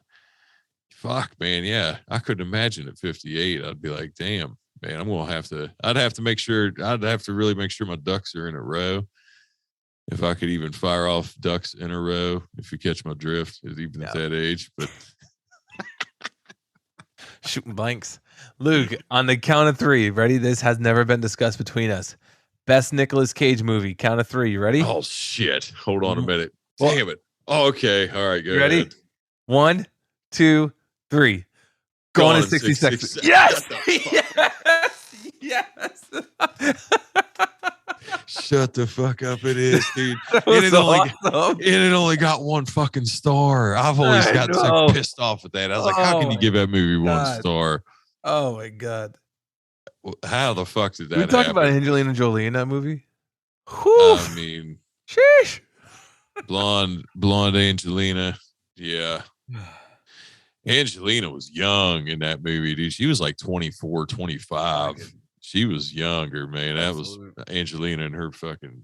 fuck, man. Yeah. I couldn't imagine at 58. I'd be like, damn, man, I'd have to really make sure my ducks are in a row. If I could even fire off ducks in a row, if you catch my drift, even at that age, but shooting blanks. Luke, on the count of 3, ready? This has never been discussed between us. Best Nicolas Cage movie. Count of 3. You ready? Oh shit! Hold on a minute. Damn it. Oh, okay. All right. Go you ready? Ahead. 1, 2, 3. Gone in 60 seconds. Yes. Yes. Shut the fuck up! It is, dude. Awesome. It only got 1 fucking star. I've always got so pissed off at that. I was like, how can you give that movie 1 star? Oh my god! How the fuck did that We talk happen? about Angelina Jolie in that movie. I mean, sheesh. Blonde Angelina. Yeah. Angelina was young in that movie, dude. She was like 24, 25. She was younger, man. Absolutely. That was Angelina and her fucking.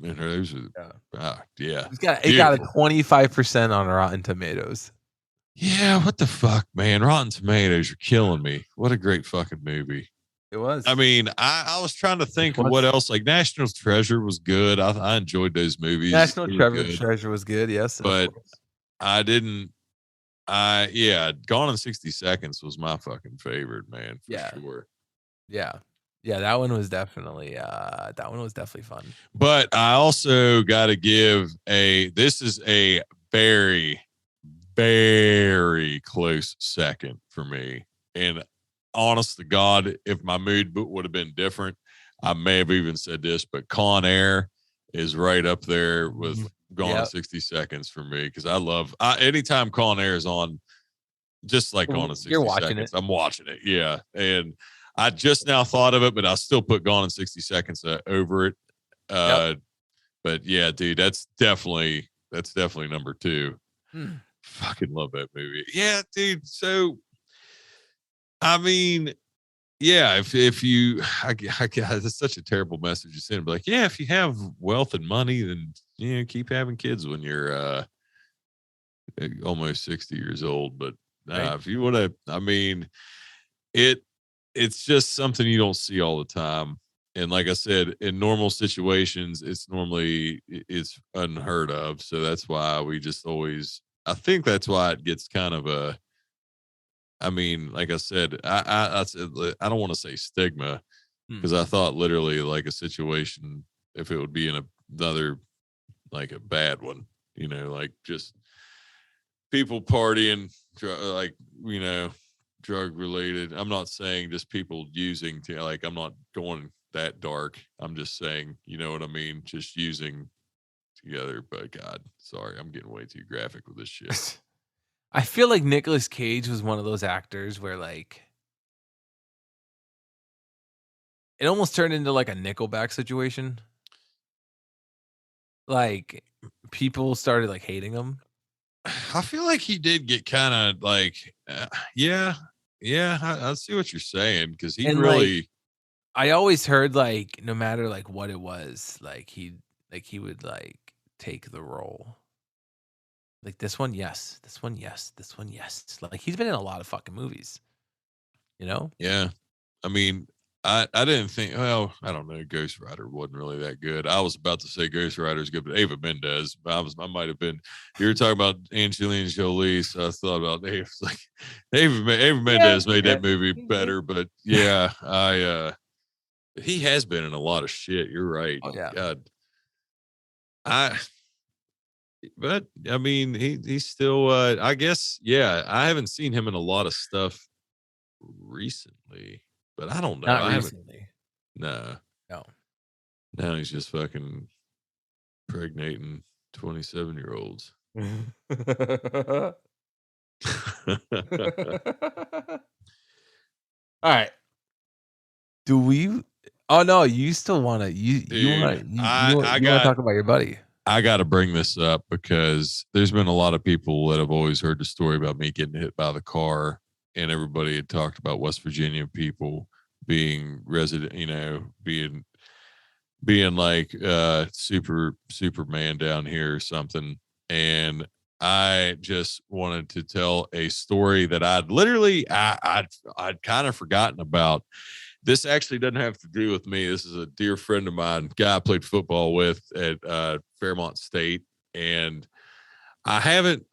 And her, those are, yeah. It got a 25% on Rotten Tomatoes. Yeah, what the fuck, man? Rotten Tomatoes, you're killing me. What a great fucking movie. It was. I mean, I was trying to think of what else. Like National Treasure was good. I enjoyed those movies. National Treasure was good, yes. But I didn't. Gone in 60 Seconds was my fucking favorite, man. For sure. Yeah. Yeah, that one was definitely fun. But I also got to give this is a very, very close second for me. And honest to God, if my mood would have been different, I may have even said this, but Con Air is right up there with Gone in 60 Seconds for me, because I love anytime Con Air is on, just like Gone in 60 Seconds. I'm watching it. Yeah. And I just now thought of it, but I'll still put Gone in 60 Seconds over it. But yeah, dude, that's definitely number 2. Fucking love that movie. Yeah, dude. So, I mean, yeah, if you, it's such a terrible message to send. But like, yeah, if you have wealth and money, then keep having kids when you're almost 60 years old. But if you want to, I mean, it's just something you don't see all the time. And like I said, in normal situations, it's unheard of. So that's why we just always, I think that's why it gets kind of I mean, like I said, I don't want to say stigma, because I thought literally like a situation, if it would be in another, like a bad one, like just people partying, like, drug related. I'm not saying just people using I'm not going that dark. I'm just saying, you know what I mean? Just using together. But God, sorry, I'm getting way too graphic with this shit. I feel like Nicolas Cage was one of those actors where like it almost turned into like a Nickelback situation. Like people started like hating him. I feel like he did get kind of like, I see what you're saying because he really. Like, I always heard like no matter like what it was, like he would like take the role. Like this one, yes. This one, yes. This one, yes. Like he's been in a lot of fucking movies. You know? Yeah. I mean, I didn't think. Well, I don't know. Ghost Rider wasn't really that good. I was about to say Ghost Rider is good, but Ava Mendez. I might have been. You were talking about Angelina Jolie, so I thought about Ava. Like Ava Mendez made that movie better, but yeah, he has been in a lot of shit. You're right. Oh yeah. God. But I mean, he's still. I guess. Yeah, I haven't seen him in a lot of stuff recently. But I don't know. Not recently. No. No. Now he's just fucking pregnating 27-year-olds. All right. Do we? Oh no, you still want to? You want to talk about your buddy? I got to bring this up because there's been a lot of people that have always heard the story about me getting hit by the car, and everybody had talked about West Virginia people being resident, being like Superman down here or something. And I just wanted to tell a story that I'd kind of forgotten about. This actually doesn't have to do with me. This is a dear friend of mine, guy I played football with at Fairmont State, and I haven't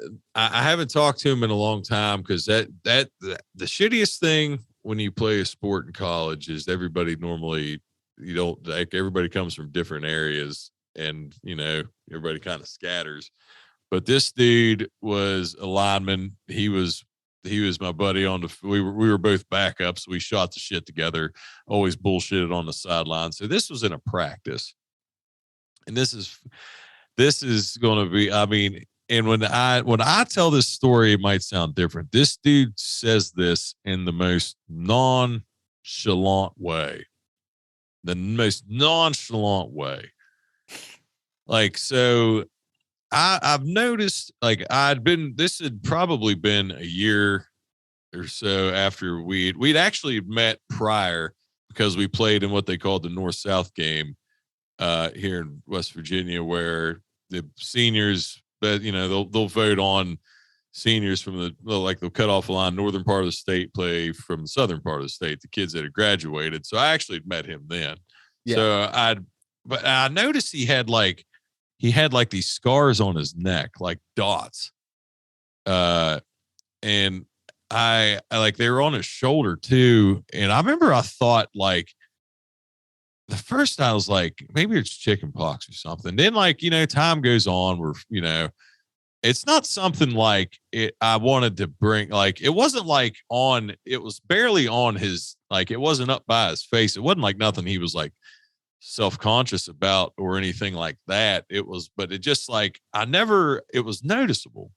talked to him in a long time because that the shittiest thing when you play a sport in college is everybody normally, you don't, like, everybody comes from different areas and everybody kind of scatters. But this dude was a lineman. He was my buddy we were both backups. We shot the shit together, always bullshitted on the sideline. So this was in a practice, and this is going to be, I mean, and when I tell this story, it might sound different. This dude says this in the most nonchalant way. Like, so I've noticed, like, this had probably been a year or so after we'd actually met prior because we played in what they called the North-South game here in West Virginia, where the seniors, but they'll vote on seniors from they'll cut off the line. Northern part of the state play from the southern part of the state, the kids that had graduated. So I actually met him then. Yeah. So but I noticed he had like these scars on his neck, like dots. And I like, they were on his shoulder too. And I remember I thought, like, the first I was like, maybe it's chicken pox or something. Then, like, time goes on, it's not something like it. I wanted to bring, like, it wasn't like it was barely on his, like, it wasn't up by his face. It wasn't like nothing he was like self-conscious about or anything like that. But it just, like, it was noticeable.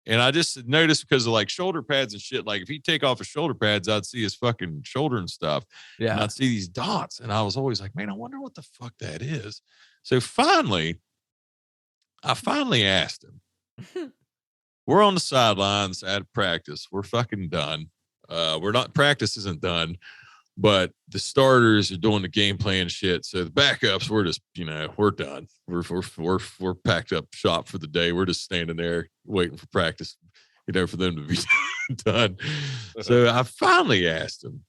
And I just noticed because of, like, shoulder pads and shit. Like, if he'd take off his shoulder pads, I'd see his fucking shoulder and stuff. Yeah. And I'd see these dots. And I was always like, man, I wonder what the fuck that is. So I finally asked him. We're on the sidelines at practice. We're fucking done. Practice isn't done, but the starters are doing the game plan shit. So the backups, we're just, we're done. We're packed up shop for the day. We're just standing there waiting for practice, for them to be done. So I finally asked him.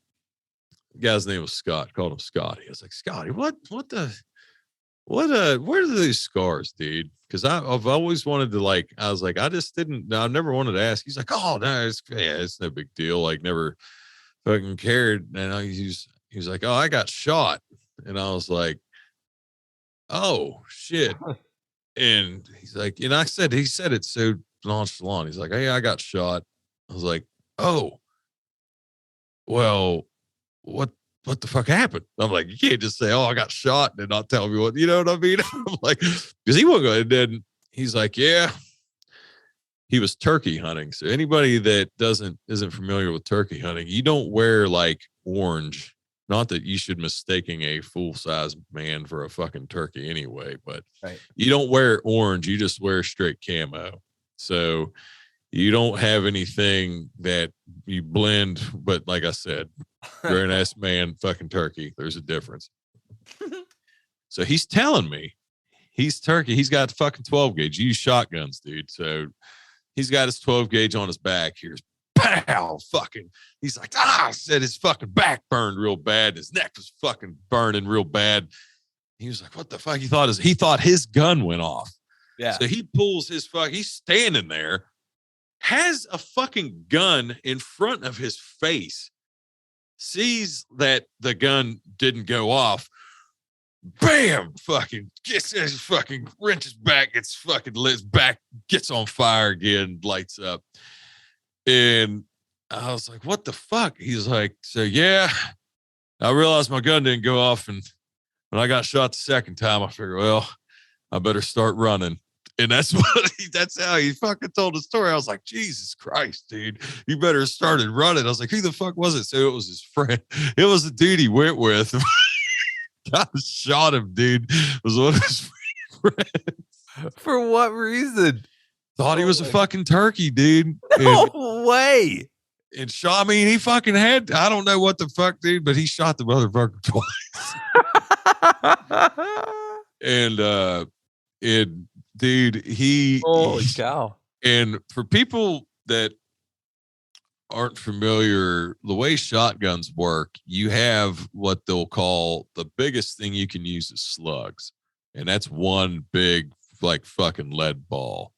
The guy's name was Scott. Called him Scotty. I was like, Scotty, where are these scars, dude? Because I've always wanted to, like, I was like, I've never wanted to ask. He's like, oh no, it's no big deal. Like, never fucking cared. And he was like, oh, I got shot. And I was like, oh shit. And he's like, and he said it so nonchalant. He's like, hey, I got shot. I was like, oh, well, what the fuck happened? I'm like, you can't just say, oh, I got shot and not tell me what, you know what I mean? I'm like, because he won't go. And then he's like, yeah, he was turkey hunting. So anybody that isn't familiar with turkey hunting, you don't wear, like, orange. Not that you should mistaking a full-size man for a fucking turkey anyway, but right. You don't wear orange. You just wear straight camo. So you don't have anything that you blend. But like I said, grown ass man, fucking turkey. There's a difference. So he's telling me he's turkey. He's got fucking 12 gauge. You use shotguns, dude. So he's got his 12 gauge on his back. Here's pow, fucking. He's like, I said his fucking back burned real bad. His neck was fucking burning real bad. He was like, what the fuck? He thought his gun went off. Yeah. So he pulls his he's standing there, has a fucking gun in front of his face, sees that the gun didn't go off. Bam! Fucking gets his fucking wrenches back, gets fucking lit back, gets on fire again, lights up. And I was like, what the fuck? He's like, so yeah, I realized my gun didn't go off. And when I got shot the second time, I figured, well, I better start running. And that's how he fucking told the story. I was like, Jesus Christ, dude, you better have started running. I was like, who the fuck was it? So it was his friend. It was the dude he went with. I shot him, dude. It was one of his friends. For what reason? Thought he was a fucking turkey, dude. No way. And shot me. He fucking had, I don't know what the fuck, dude, but he shot the motherfucker twice. And dude, holy cow. And for people that aren't familiar, the way shotguns work, you have what they'll call the biggest thing you can use is slugs. And that's one big, like, fucking lead ball.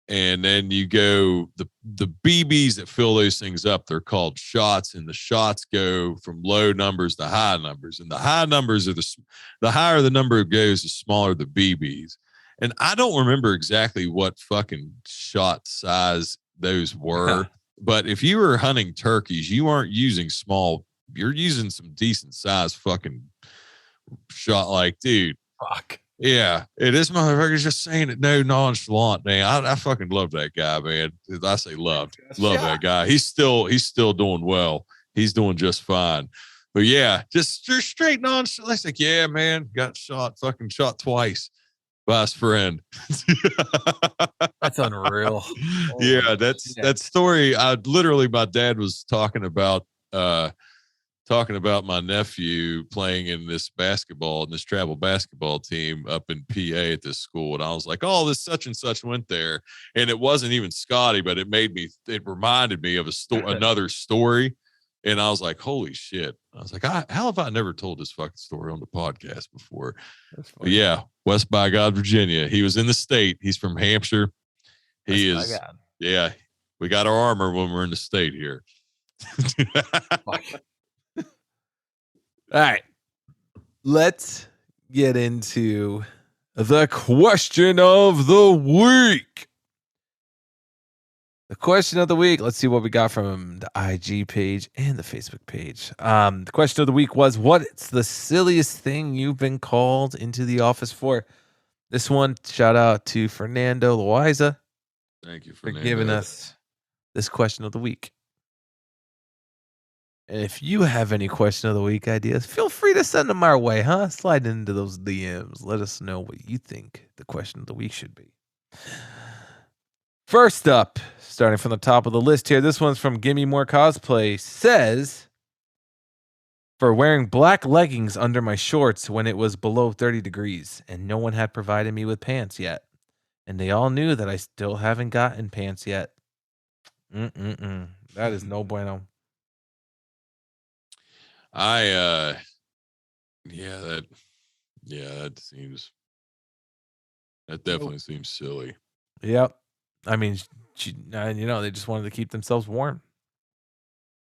And then you go, the BBs that fill those things up, they're called shots, and the shots go from low numbers to high numbers. And the high numbers are the higher the number goes, the smaller the BBs. And I don't remember exactly what fucking shot size those were, but if you were hunting turkeys, you aren't using small, you're using some decent size fucking shot. Like, dude, fuck. Yeah, this motherfucker's just saying it no nonchalant, man. I fucking love that guy, man. I say love that guy. He's still doing well. He's doing just fine. But yeah, just straight nonchalant. It's like, yeah, man, got fucking shot twice by his friend. That's unreal. Yeah, that story. My dad was talking about my nephew playing in this travel basketball team up in PA at this school. And I was like, oh, this such and such went there. And it wasn't even Scotty, but it reminded me of another story. And I was like, holy shit. I was like, how have I never told this fucking story on the podcast before? But yeah, West by God, Virginia. He was in the state. He's from Hampshire. Yeah, we got our armor when we're in the state here. All right, let's get into the question of the week. The question of the week. Let's see what we got from the IG page and the Facebook page. The question of the week was, what's the silliest thing you've been called into the office for? This one, shout out to Fernando Loaiza. Thank you, Fernando, for giving us this question of the week. And if you have any question of the week ideas, feel free to send them our way, huh? Slide into those DMs. Let us know what you think the question of the week should be. First up, starting from the top of the list here, this one's from Gimme More Cosplay. Says, for wearing black leggings under my shorts when it was below 30 degrees and no one had provided me with pants yet. And they all knew that I still haven't gotten pants yet. That is no bueno. That definitely seems silly. Yep. I mean, they just wanted to keep themselves warm.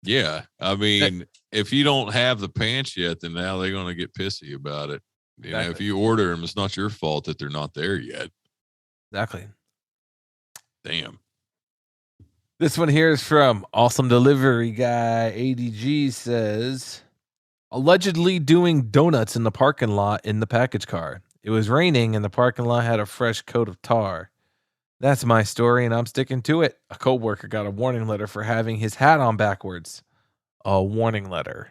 Yeah. I mean, if you don't have the pants yet, then now they're going to get pissy about it. You know, if you order them, it's not your fault that they're not there yet. Exactly. Damn. This one here is from Awesome Delivery Guy. ADG says, allegedly doing donuts in the parking lot in the package car. It was raining and the parking lot had a fresh coat of tar. That's my story and I'm sticking to it. A coworker got a warning letter for having his hat on backwards. A warning letter.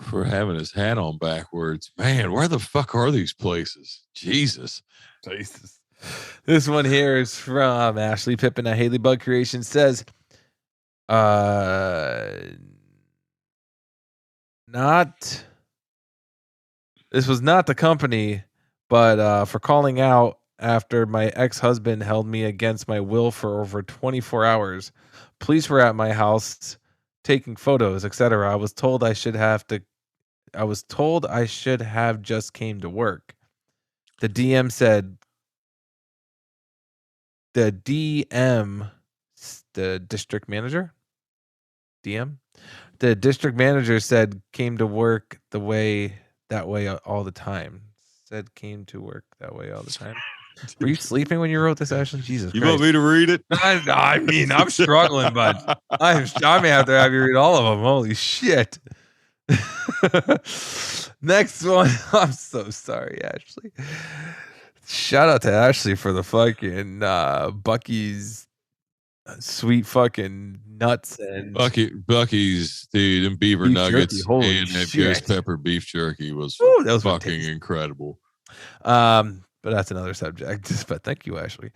For having his hat on backwards. Man, where the fuck are these places? Jesus. This one here is from Ashley Pippin at Haley Bug Creation. Says, this was not the company, but for calling out after my ex-husband held me against my will for over 24 hours. Police were at my house taking photos, etc. I was told I should have just came to work. The DM said, the district manager, the district manager said came to work that way all the time. Said came to work that way all the time. Were you sleeping when you wrote this, Ashley? Jesus Christ. You want me to read it? I mean, I'm struggling, but I may have to have you read all of them. Holy shit. Next one. I'm so sorry, Ashley. Shout out to Ashley for the fucking Bucky's sweet fucking nuts and Bucky's, dude, and beaver beef nuggets jerky. and that ghost pepper beef jerky was that was fucking incredible. But that's another subject. But thank you, Ashley.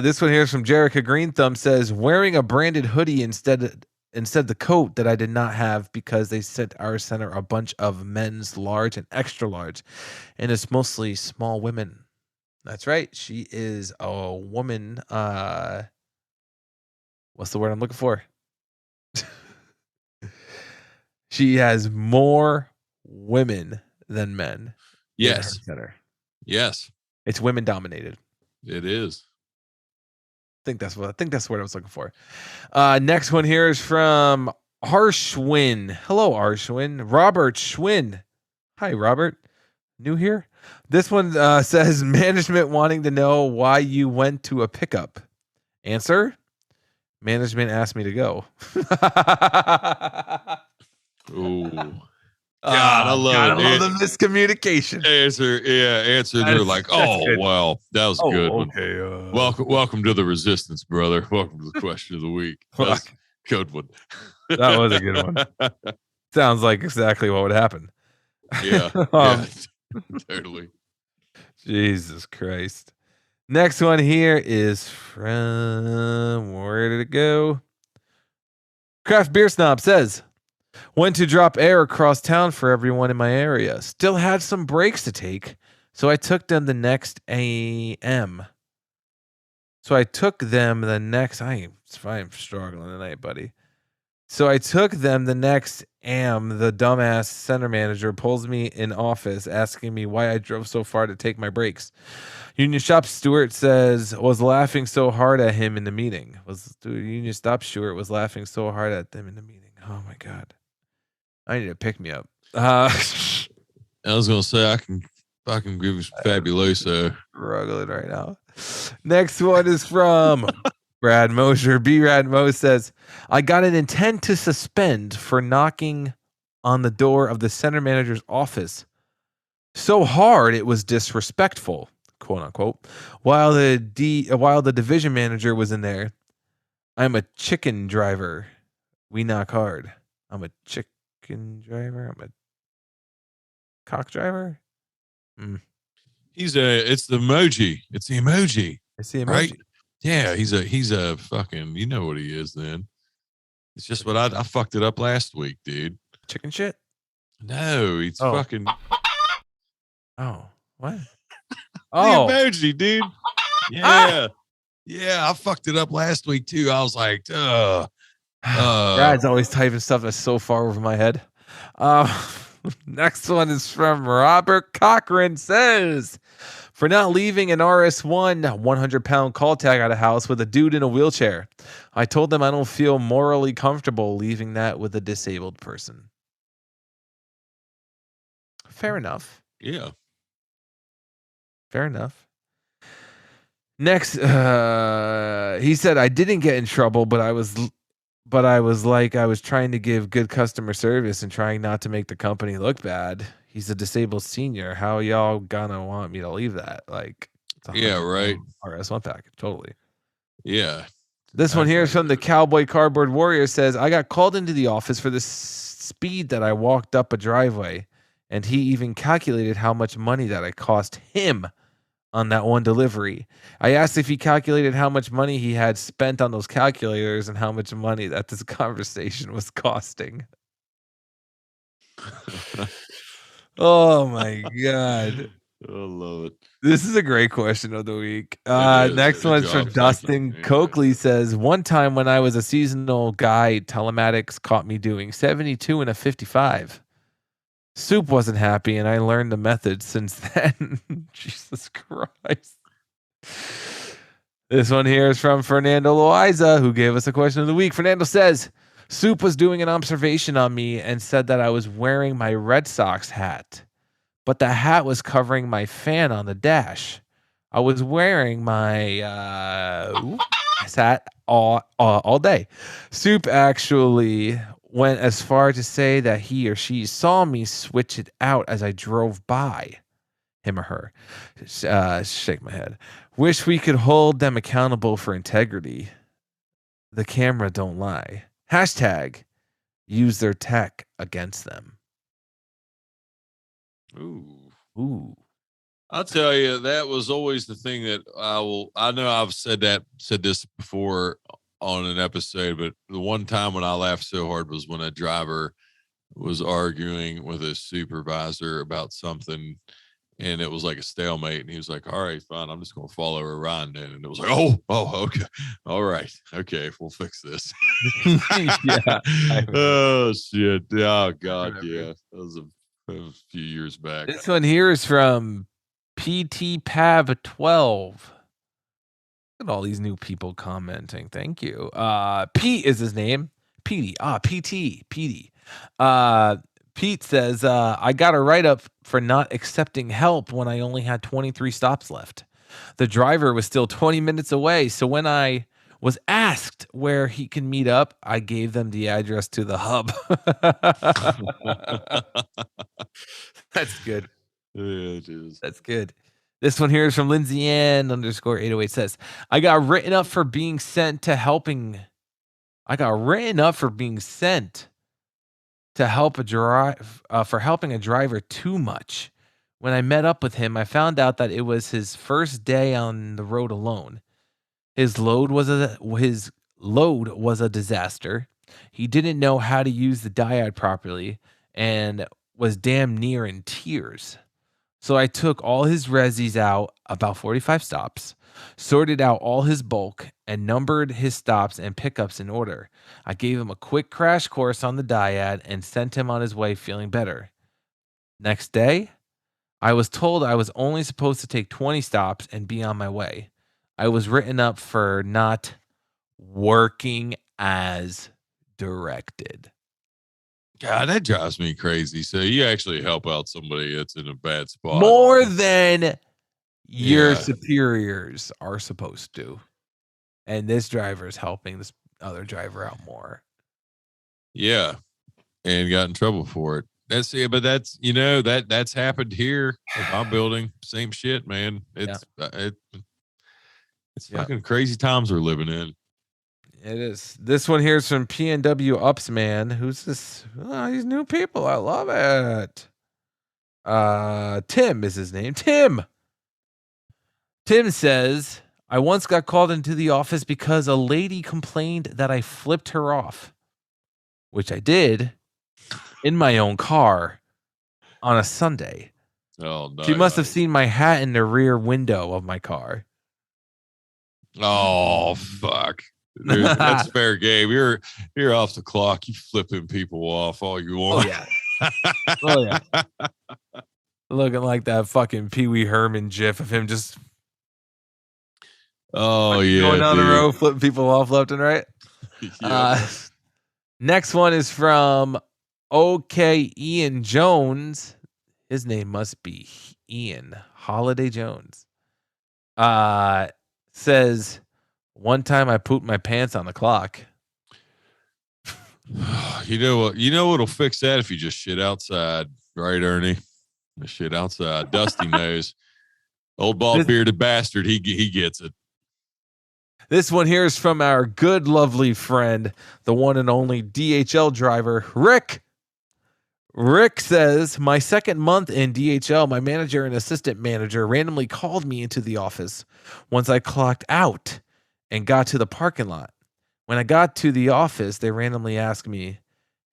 This one here is from Jerica Green Thumb. Says, wearing a branded hoodie instead the coat that I did not have because they sent our center a bunch of men's large and extra large, and it's mostly small women. That's right. She is a woman. What's the word I'm looking for? She has more women than men. Yes. In her center. Yes. It's women dominated. It is. I think that's what I was looking for. Next one here is from Arshwin. Hello, Arshwin. Robert Schwinn. Hi, Robert. New here? This one says, management wanting to know why you went to a pickup. Answer, management asked me to go. Ooh. God, I love the miscommunication. Answer. They're like, good. Well, that was a good one. Okay. Welcome to the resistance, brother. Welcome to the question of the week. That's a good one. That was a good one. Sounds like exactly what would happen. Yeah. Totally. Jesus Christ. Next one here is from, where did it go? Craft Beer Snob says, went to drop air across town for everyone in my area. Still had some breaks to take, so I took them the next AM. I'm struggling tonight, buddy. So I took them the next AM. The dumbass center manager pulls me in office asking me why I drove so far to take my breaks. Union Shop Stewart says was laughing so hard at him in the meeting. Union Shop Stewart was laughing so hard at them in the meeting. Oh my God. I need to pick me up. I was gonna say I can give you some fabuloso. Struggling right now. Next one is from Brad Mosher. B-Rad Mo says, I got an intent to suspend for knocking on the door of the center manager's office so hard it was disrespectful, quote unquote, while the division manager was in there. I'm a chicken driver. We knock hard. I'm a chicken driver. I'm a cock driver. It's the emoji. It's the emoji. It's the emoji. Right? Yeah, he's a fucking, you know what he is then. It's just what I fucked it up last week, dude. Chicken shit? No, he's fucking. Oh, what? The emoji, dude. Yeah. Yeah, I fucked it up last week too. I was like, Brad's always typing stuff that's so far over my head. Next one is from Robert Cochran. Says, for not leaving an RS1 100-pound call tag at a house with a dude in a wheelchair. I told them I don't feel morally comfortable leaving that with a disabled person. Fair enough. Yeah. Fair enough. Next, he said, I didn't get in trouble, but I was like, I was trying to give good customer service and trying not to make the company look bad. He's a disabled senior. How y'all gonna want me to leave that? Like, yeah, right. RS1 package, totally. Yeah. This one here is from the Cowboy Cardboard Warrior. Says, I got called into the office for the speed that I walked up a driveway, and he even calculated how much money that I cost him on that one delivery. I asked if he calculated how much money he had spent on those calculators and how much money that this conversation was costing. Oh my God. I love it. This is a great question of the week. Next one's from Dustin Coakley. Says, one time when I was a seasonal guy, telematics caught me doing 72 and a 55. Soup wasn't happy, and I learned the method since then. Jesus Christ. This one here is from Fernando Loaiza, who gave us a question of the week. Fernando says, Soup was doing an observation on me and said that I was wearing my Red Sox hat, but the hat was covering my fan on the dash. I was wearing my hat all day. Soup actually went as far to say that he or she saw me switch it out as I drove by. Him or her. Shake my head. Wish we could hold them accountable for integrity. The camera don't lie. Hashtag use their tech against them. Ooh. I'll tell you, that was always the thing that I know I've said this before on an episode, but the one time when I laughed so hard was when a driver was arguing with his supervisor about something, and it was like a stalemate, and he was like, all right, fine, I'm just going to follow Ryan then. And it was like, oh, okay. All right. Okay, we'll fix this. Yeah. Oh, shit. Oh, God, yeah. That was a few years back. This one here is from PT Pav 12. Look at all these new people commenting. Thank you. Pete is his name. Petey. Petey. Pete says, I got a write-up for not accepting help when I only had 23 stops left. The driver was still 20 minutes away, so when I was asked where he can meet up, I gave them the address to the hub. That's good. Yeah, it is. That's good. This one here is from Lindsay Ann _808 says, I got written up for being sent to help helping a driver too much. When I met up with him, I found out that it was his first day on the road alone. His load was a disaster. He didn't know how to use the diode properly and was damn near in tears. So I took all his resis out, about 45 stops, sorted out all his bulk, and numbered his stops and pickups in order. I gave him a quick crash course on the diode and sent him on his way feeling better. Next day, I was told I was only supposed to take 20 stops and be on my way. I was written up for not working as directed. God, that drives me crazy. So you actually help out somebody that's in a bad spot. More than your superiors are supposed to. And this driver is helping this other driver out more. Yeah. And got in trouble for it. That's happened here in my building. Same shit, man. It's fucking crazy times we're living in. It is. This one here is from PNW Ups, man. Who's this? Oh, these new people. I love it. Tim is his name. Tim says, I once got called into the office because a lady complained that I flipped her off, which I did in my own car on a Sunday. Oh, no. She must have seen my hat in the rear window of my car. Oh, fuck. Dude, that's fair game. You're off the clock. You flipping people off all you want. Oh yeah. Looking like that fucking Pee Wee Herman gif of him just going down the road, flipping people off left and right. Next one is from OK Ian Jones. His name must be Ian Holiday Jones. Says, one time I pooped my pants on the clock. You know what? You know what'll fix that if you just shit outside, right, Ernie? Shit outside. Dusty knows. Old bald bearded bastard. He gets it. This one here is from our good, lovely friend, the one and only DHL driver, Rick. Rick says, my second month in DHL, my manager and assistant manager randomly called me into the office once I clocked out and got to the parking lot. When I got to the office, they randomly asked me,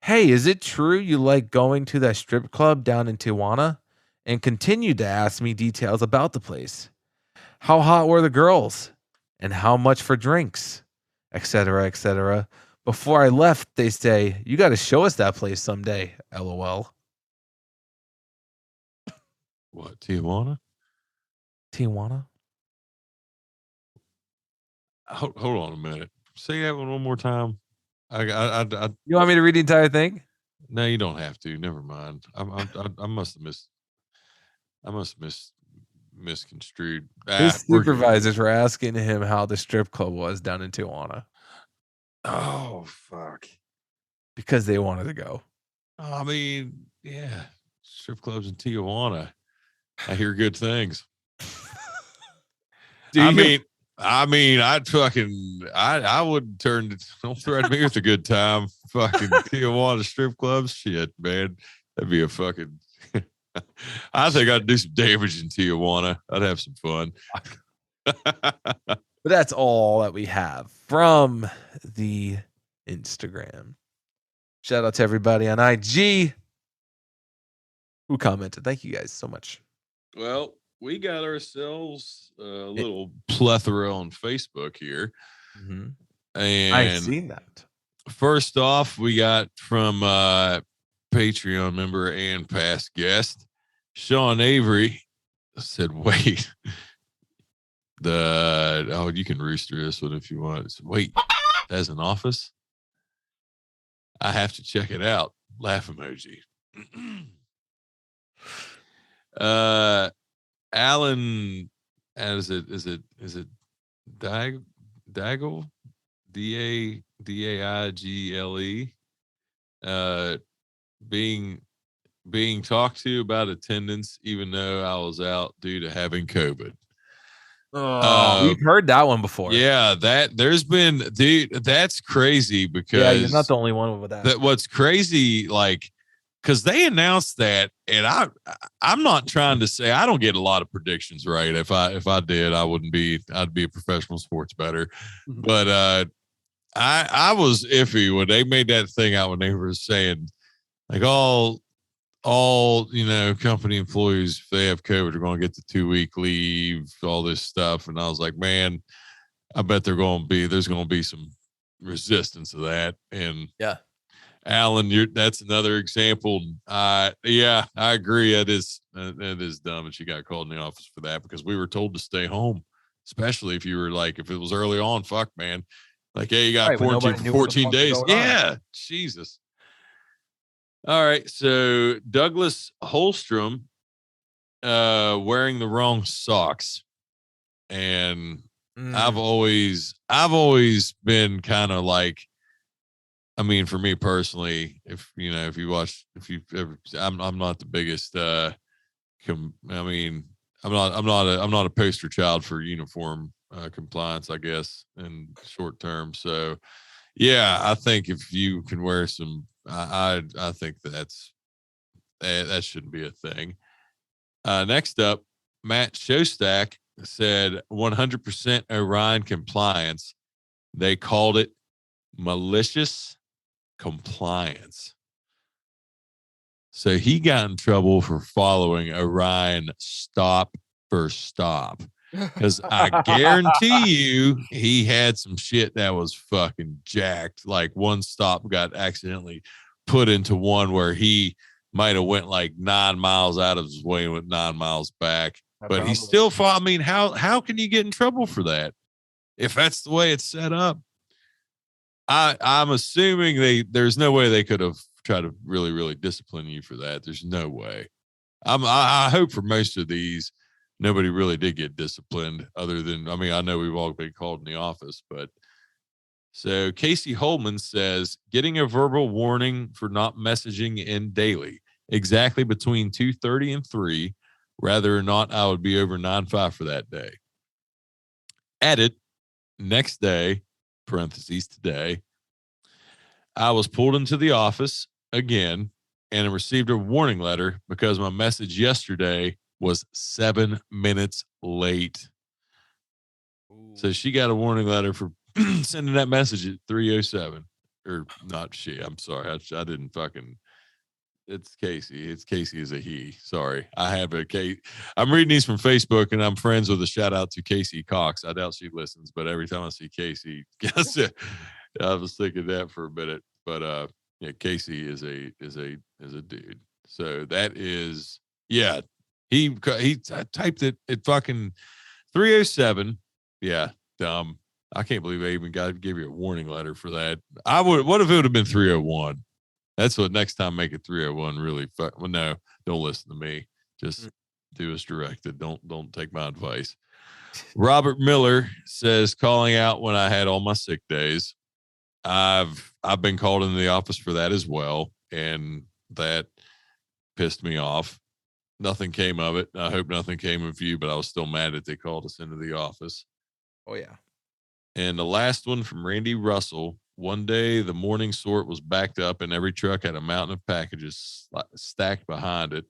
hey, is it true you like going to that strip club down in Tijuana? And continued to ask me details about the place. How hot were the girls? And how much for drinks? Etc., etc. Before I left, they say, you got to show us that place someday, LOL. What, Tijuana? Tijuana? Hold on a minute. Say that one more time. You want me to read the entire thing? No, you don't have to. Never mind. I must have misconstrued. His supervisors were asking him how the strip club was down in Tijuana. Oh, fuck. Because they wanted to go. I mean, yeah. Strip clubs in Tijuana. I hear good things. I mean, I wouldn't don't threaten me with a good time. Fucking Tijuana strip clubs. Shit, man. That'd be a fucking, I think I'd do some damage in Tijuana. I'd have some fun. But that's all that we have from the Instagram. Shout out to everybody on IG who commented. Thank you guys so much. Well, we got ourselves a little plethora on Facebook here. Mm-hmm. And I've seen that. First off, we got from Patreon member and past guest, Sean Avery said, wait, you can rooster this one if you want. Wait, as an office? I have to check it out. Laugh emoji. Alan, is it Daigle? Daigle. Being talked to about attendance, even though I was out due to having COVID. We've heard that one before. Yeah, there's been, dude, that's crazy because you're not the only one with that. What's crazy, like, because they announced that, and I'm not trying to say I don't get a lot of predictions right. If I did, I'd be a professional sports bettor. Mm-hmm. But I was iffy when they made that thing out when they were saying like all company employees, if they have COVID, are going to get the 2-week leave, all this stuff. And I was like, man, I bet there's going to be some resistance to that. And yeah. Alan, that's another example. Yeah, I agree. It is dumb that you got called in the office for that because we were told to stay home, especially if you were like, if it was early on, fuck, man. Like, hey, you got quarantined for 14 days. Yeah, Jesus. All right, so Douglas Holstrom wearing the wrong socks. And I've always been kind of like, I mean, for me personally, I'm not the biggest. I'm not a poster child for uniform compliance, I guess, in short term. So, yeah, I think if you can wear some, I think that shouldn't be a thing. Next up, Matt Shostak said 100% Orion compliance. They called it malicious compliance. So he got in trouble for following Orion stop for stop. Because I guarantee you he had some shit that was fucking jacked. Like one stop got accidentally put into one where he might have went like 9 miles out of his way and went 9 miles back. But he still fought. I mean, how can you get in trouble for that if that's the way it's set up? I'm assuming there's no way they could have tried to really, really discipline you for that. There's no way. I hope for most of these, nobody really did get disciplined other than, I mean, I know we've all been called in the office, but so Casey Holman says getting a verbal warning for not messaging in daily exactly between 2:30 and 3, whether or not I would be over 9:05 for that day. Edit next day, parentheses today, I was pulled into the office again and I received a warning letter because my message yesterday was 7 minutes late. So she got a warning letter for sending that message at 3:07. Or not she. I'm sorry. I didn't fucking. It's Casey. It's Casey is a he. Sorry. I have a Kate. I'm reading these from Facebook, and I'm friends with a shout out to Casey Cox. I doubt she listens, but every time I see Casey, I was thinking that for a minute. But yeah, Casey is a dude. So that is He typed it at fucking 3:07. Yeah, dumb. I can't believe I even gave you a warning letter for that. What if it would have been 3:01? That's what next time make it 3:01 really fuck. Well, no, don't listen to me. Just do as directed. Don't take my advice. Robert Miller says, calling out when I had all my sick days. I've been called into the office for that as well, and that pissed me off. Nothing came of it. I hope nothing came of you, but I was still mad that they called us into the office. Oh yeah. And the last one from Randy Russell. One day, the morning sort was backed up, and every truck had a mountain of packages stacked behind it.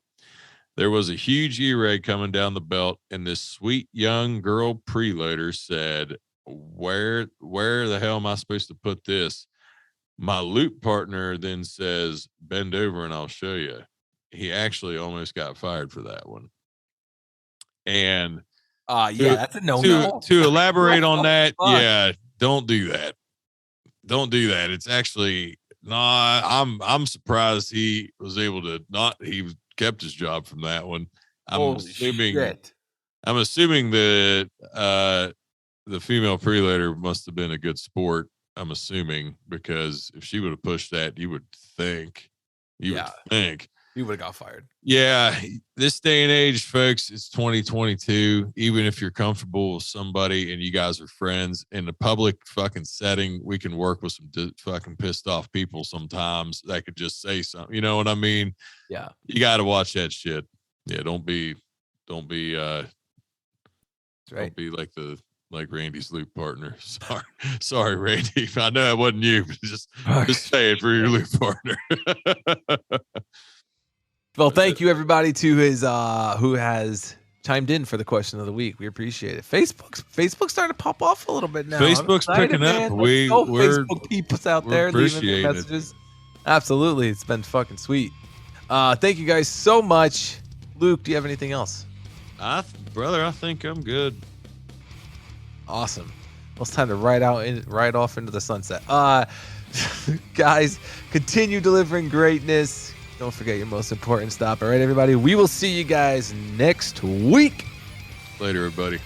There was a huge E-reg coming down the belt, and this sweet young girl preloader said, where the hell am I supposed to put this? My loop partner then says, bend over and I'll show you. He actually almost got fired for that one. And that's a no. To elaborate on that, yeah, don't do that. Don't do that. It's actually I'm surprised he was able to he kept his job from that one. I'm assuming that the female preloader must have been a good sport. I'm assuming, because if she would have pushed that, you would think you would have got fired. Yeah. This day and age, folks, it's 2022. Even if you're comfortable with somebody and you guys are friends in a public fucking setting, we can work with some fucking pissed off people sometimes that could just say something. You know what I mean? Yeah. You got to watch that shit. Yeah. Don't be like Randy's loop partner. Sorry, Randy. I know it wasn't you, but just say it for your loop partner. Well, thank you everybody to his who has chimed in for the question of the week. We appreciate it. Facebook's starting to pop off a little bit now. Facebook's picking up. We're Facebook people's out there leaving their messages. It. Absolutely, it's been fucking sweet. Thank you guys so much. Luke, do you have anything else? Brother, I think I'm good. Awesome. Well, it's time to ride off into the sunset. Guys, continue delivering greatness. Don't forget your most important stop. All right, everybody. We will see you guys next week. Later, everybody.